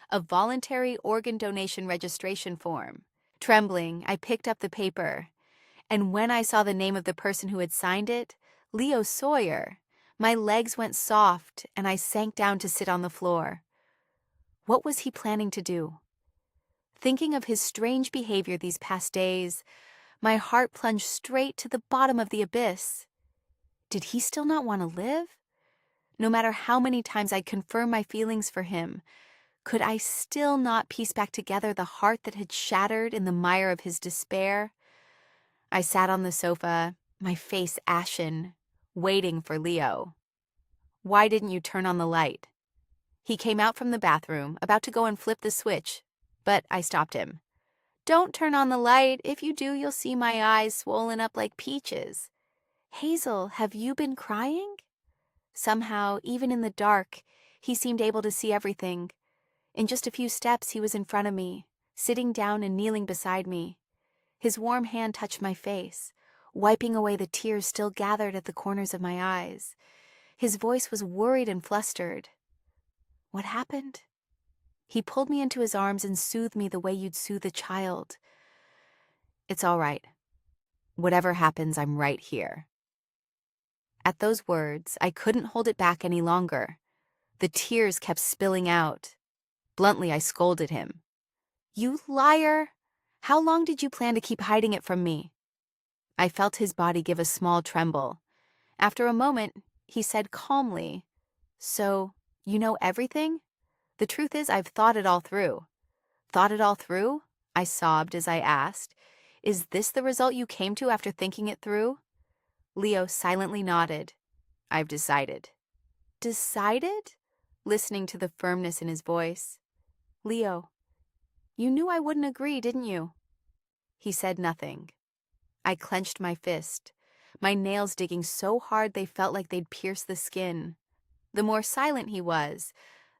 S1: A voluntary organ donation registration form. Trembling, I picked up the paper. And when I saw the name of the person who had signed it, Leo Sawyer, my legs went soft and I sank down to sit on the floor. What was he planning to do? Thinking of his strange behavior these past days, my heart plunged straight to the bottom of the abyss. Did he still not want to live? No matter how many times I'd confirm my feelings for him, could I still not piece back together the heart that had shattered in the mire of his despair? I sat on the sofa, my face ashen, waiting for Leo. Why didn't you turn on the light? He came out from the bathroom, about to go and flip the switch, but I stopped him. Don't turn on the light. If you do, you'll see my eyes swollen up like peaches. Hazel, have you been crying? Somehow, even in the dark, he seemed able to see everything. In just a few steps, he was in front of me, sitting down and kneeling beside me. His warm hand touched my face, wiping away the tears still gathered at the corners of my eyes. His voice was worried and flustered. What happened? He pulled me into his arms and soothed me the way you'd soothe a child. It's all right. Whatever happens, I'm right here. At those words, I couldn't hold it back any longer. The tears kept spilling out. Bluntly, I scolded him. You liar! How long did you plan to keep hiding it from me? I felt his body give a small tremble. After a moment, he said calmly, So, you know everything? The truth is, I've thought it all through. Thought it all through? I sobbed as I asked. Is this the result you came to after thinking it through? Leo silently nodded. I've decided. Decided? Listening to the firmness in his voice. Leo, you knew I wouldn't agree, didn't you? He said nothing. I clenched my fist, my nails digging so hard they felt like they'd pierce the skin. The more silent he was,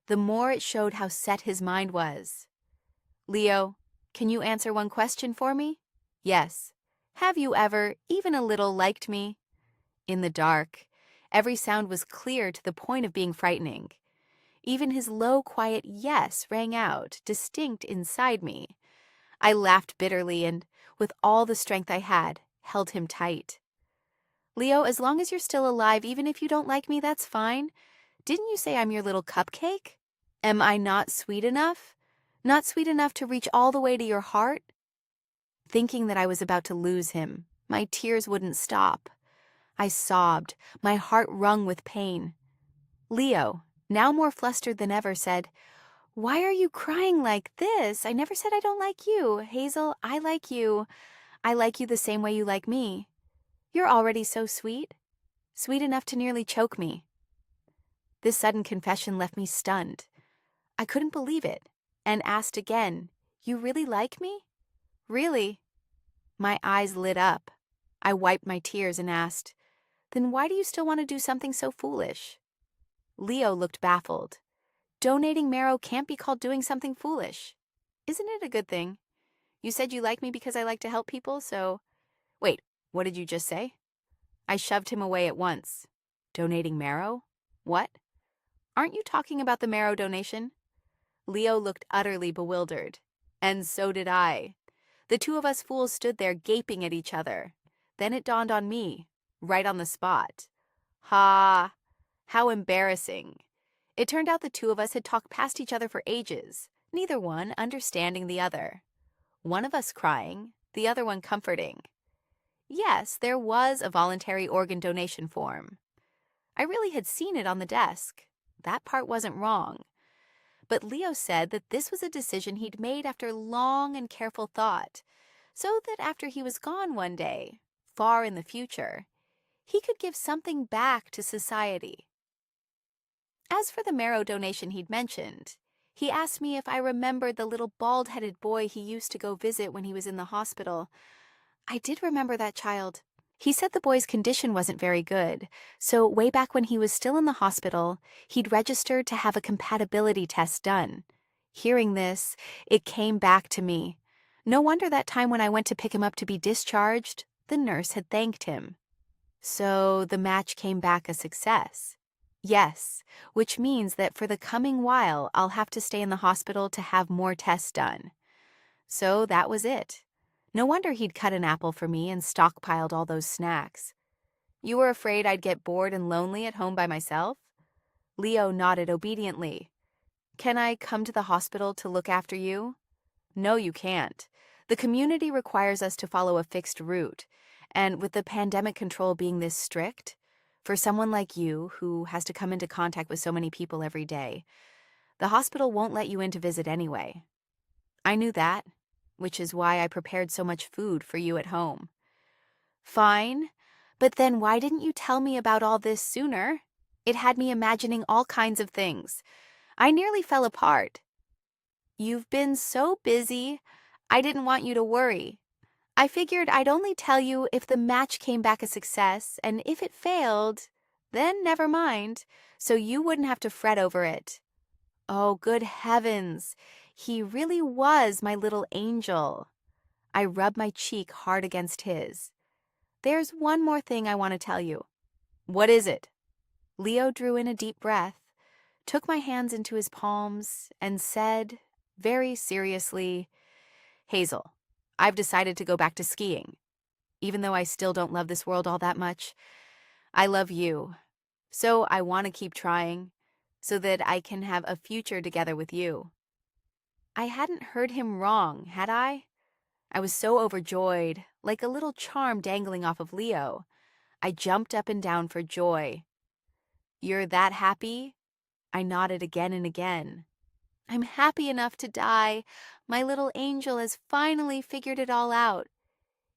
S1: the more it showed how set his mind was. Leo, can you answer one question for me? Yes. Have you ever, even a little, liked me? In the dark, every sound was clear to the point of being frightening. Even his low, quiet yes rang out, distinct inside me. I laughed bitterly and, with all the strength I had, held him tight. Leo, as long as you're still alive, even if you don't like me, that's fine. Didn't you say I'm your little cupcake? Am I not sweet enough? Not sweet enough to reach all the way to your heart? Thinking that I was about to lose him, my tears wouldn't stop. I sobbed, my heart wrung with pain. Leo, now more flustered than ever, said, Why are you crying like this? I never said I don't like you. Hazel, I like you. I like you the same way you like me. You're already so sweet. Sweet enough to nearly choke me. This sudden confession left me stunned. I couldn't believe it, and asked again, You really like me? Really? My eyes lit up. I wiped my tears and asked, Then why do you still want to do something so foolish? Leo looked baffled. Donating marrow can't be called doing something foolish. Isn't it a good thing? You said you like me because I like to help people, so... Wait, what did you just say? I shoved him away at once. Donating marrow? What? Aren't you talking about the marrow donation? Leo looked utterly bewildered. And so did I. The two of us fools stood there gaping at each other. Then it dawned on me, right on the spot. Ha! How embarrassing. It turned out the two of us had talked past each other for ages, neither one understanding the other. One of us crying, the other one comforting. Yes, there was a voluntary organ donation form. I really had seen it on the desk. That part wasn't wrong. But Leo said that this was a decision he'd made after long and careful thought, so that after he was gone one day, far in the future, he could give something back to society. As for the marrow donation he'd mentioned, he asked me if I remembered the little bald-headed boy he used to go visit when he was in the hospital. I did remember that child. He said the boy's condition wasn't very good, so way back when he was still in the hospital, he'd registered to have a compatibility test done. Hearing this, it came back to me. No wonder that time when I went to pick him up to be discharged, the nurse had thanked him. So the match came back a success. Yes, which means that for the coming while, I'll have to stay in the hospital to have more tests done. So that was it. No wonder he'd cut an apple for me and stockpiled all those snacks. You were afraid I'd get bored and lonely at home by myself? Leo nodded obediently. Can I come to the hospital to look after you? No, you can't. The community requires us to follow a fixed route, and with the pandemic control being this strict, for someone like you who has to come into contact with so many people every day, the hospital won't let you in to visit anyway. I knew that, which is why I prepared so much food for you at home. Fine, but then why didn't you tell me about all this sooner? It had me imagining all kinds of things. I nearly fell apart. You've been so busy. I didn't want you to worry. I figured I'd only tell you if the match came back a success, and if it failed, then never mind, so you wouldn't have to fret over it. Oh, good heavens, he really was my little angel. I rubbed my cheek hard against his. There's one more thing I want to tell you. What is it? Leo drew in a deep breath, took my hands into his palms, and said, very seriously, Hazel, I've decided to go back to skiing. Even though I still don't love this world all that much, I love you. So I want to keep trying, so that I can have a future together with you. I hadn't heard him wrong, had I? I was so overjoyed, like a little charm dangling off of Leo. I jumped up and down for joy. You're that happy? I nodded again and again. I'm happy enough to die. My little angel has finally figured it all out.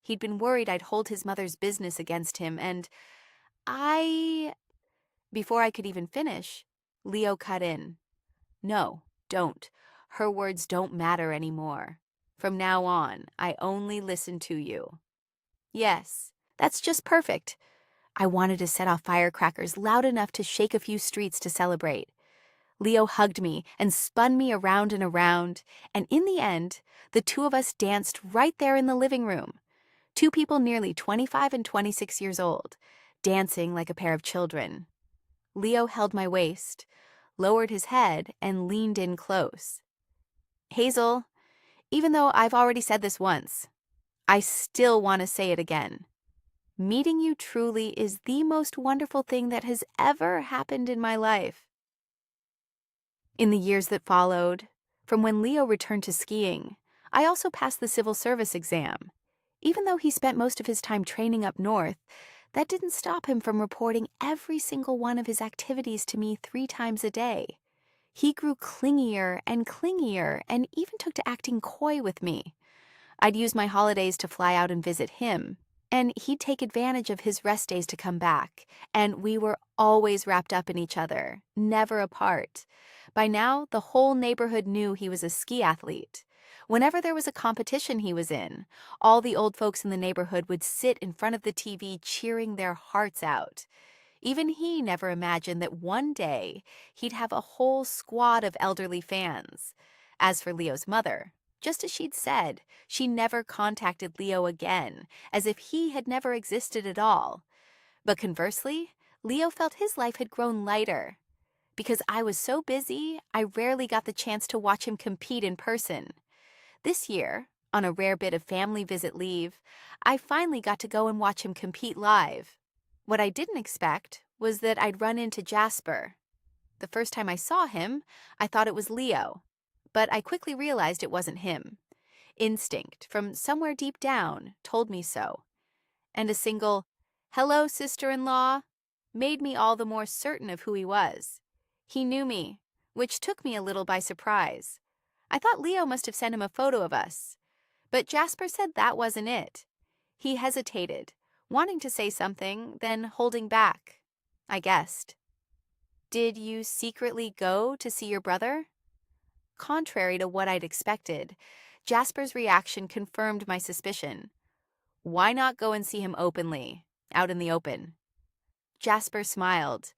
S1: He'd been worried I'd hold his mother's business against him, and Before I could even finish, Leo cut in. No, don't. Her words don't matter anymore. From now on, I only listen to you. Yes, that's just perfect. I wanted to set off firecrackers loud enough to shake a few streets to celebrate. Leo hugged me and spun me around and around, and in the end, the two of us danced right there in the living room. Two people nearly 25 and 26 years old, dancing like a pair of children. Leo held my waist, lowered his head, and leaned in close. Hazel, even though I've already said this once, I still want to say it again. Meeting you truly is the most wonderful thing that has ever happened in my life. In the years that followed, from when Leo returned to skiing, I also passed the civil service exam. Even though he spent most of his time training up north, that didn't stop him from reporting every single one of his activities to me 3 times a day. He grew clingier and even took to acting coy with me. I'd use my holidays to fly out and visit him, and he'd take advantage of his rest days to come back, and we were always wrapped up in each other, never apart. By now, the whole neighborhood knew he was a ski athlete. Whenever there was a competition he was in, all the old folks in the neighborhood would sit in front of the TV cheering their hearts out. Even he never imagined that one day he'd have a whole squad of elderly fans. As for Leo's mother, just as she'd said, she never contacted Leo again, as if he had never existed at all. But conversely, Leo felt his life had grown lighter. Because I was so busy, I rarely got the chance to watch him compete in person. This year, on a rare bit of family visit leave, I finally got to go and watch him compete live. What I didn't expect was that I'd run into Jasper. The first time I saw him, I thought it was Leo, but I quickly realized it wasn't him. Instinct, from somewhere deep down, told me so. And a single, "Hello, sister-in-law," made me all the more certain of who he was. He knew me, which took me a little by surprise. I thought Leo must have sent him a photo of us, but Jasper said that wasn't it. He hesitated, wanting to say something, then holding back. I guessed. Did you secretly go to see your brother? Contrary to what I'd expected, Jasper's reaction confirmed my suspicion. Why not go and see him openly, out in the open? Jasper smiled.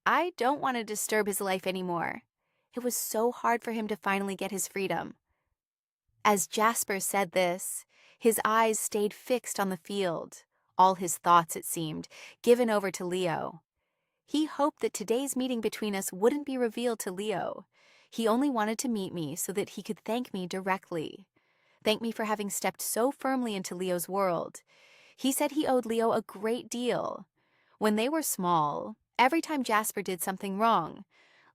S1: I don't want to disturb his life anymore. it was so hard for him to finally get his freedom. As Jasper said this, his eyes stayed fixed on the field, all his thoughts, it seemed, given over to Leo. He hoped that today's meeting between us wouldn't be revealed to Leo. He only wanted to meet me so that he could thank me directly. Thank me for having stepped so firmly into Leo's world. He said he owed Leo a great deal. When they were small, every time Jasper did something wrong,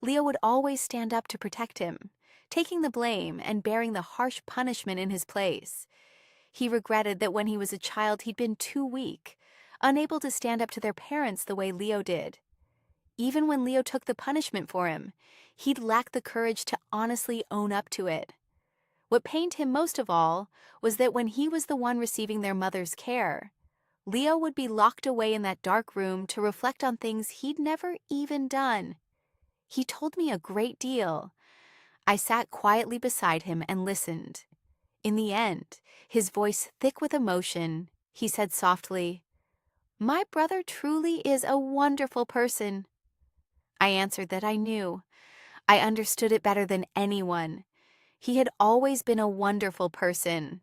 S1: Leo would always stand up to protect him, taking the blame and bearing the harsh punishment in his place. He regretted that when he was a child he'd been too weak, unable to stand up to their parents the way Leo did. Even when Leo took the punishment for him, he'd lacked the courage to honestly own up to it. What pained him most of all was that when he was the one receiving their mother's care, Leo would be locked away in that dark room to reflect on things he'd never even done. He told me a great deal. I sat quietly beside him and listened. In the end, his voice thick with emotion, he said softly, "My brother truly is a wonderful person." I answered that I knew. I understood it better than anyone. He had always been a wonderful person,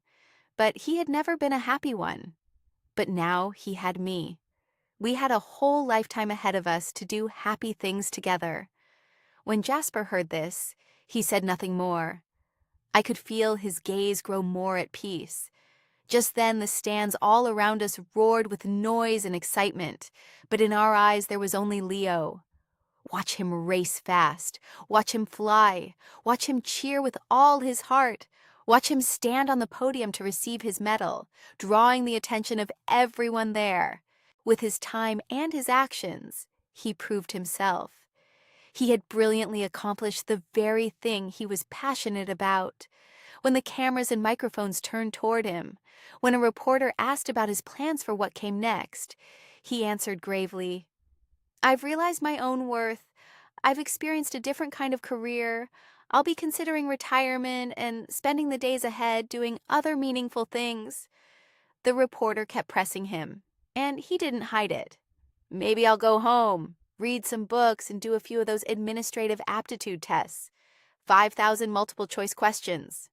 S1: but he had never been a happy one. But now he had me. We had a whole lifetime ahead of us to do happy things together. When Jasper heard this, he said nothing more. I could feel his gaze grow more at peace. Just then the stands all around us roared with noise and excitement, but in our eyes there was only Leo. Watch him race fast. Watch him fly. Watch him cheer with all his heart. Watch him stand on the podium to receive his medal, drawing the attention of everyone there. With his time and his actions, he proved himself. He had brilliantly accomplished the very thing he was passionate about. When the cameras and microphones turned toward him, when a reporter asked about his plans for what came next, he answered gravely, "I've realized my own worth. I've experienced a different kind of career. I'll be considering retirement and spending the days ahead doing other meaningful things." The reporter kept pressing him, and he didn't hide it. "Maybe I'll go home, read some books, and do a few of those administrative aptitude tests. 5,000 multiple choice questions."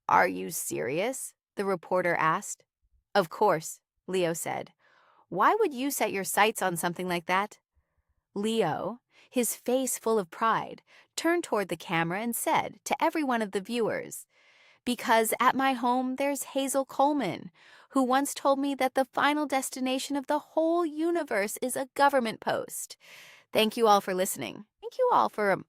S1: "Are you serious?" the reporter asked. "Of course," Leo said. "Why would you set your sights on something like that?" Leo, his face full of pride, turned toward the camera and said to every one of the viewers, "Because at my home there's Hazel Coleman, who once told me that the final destination of the whole universe is a government post." Thank you all for listening. Thank you all for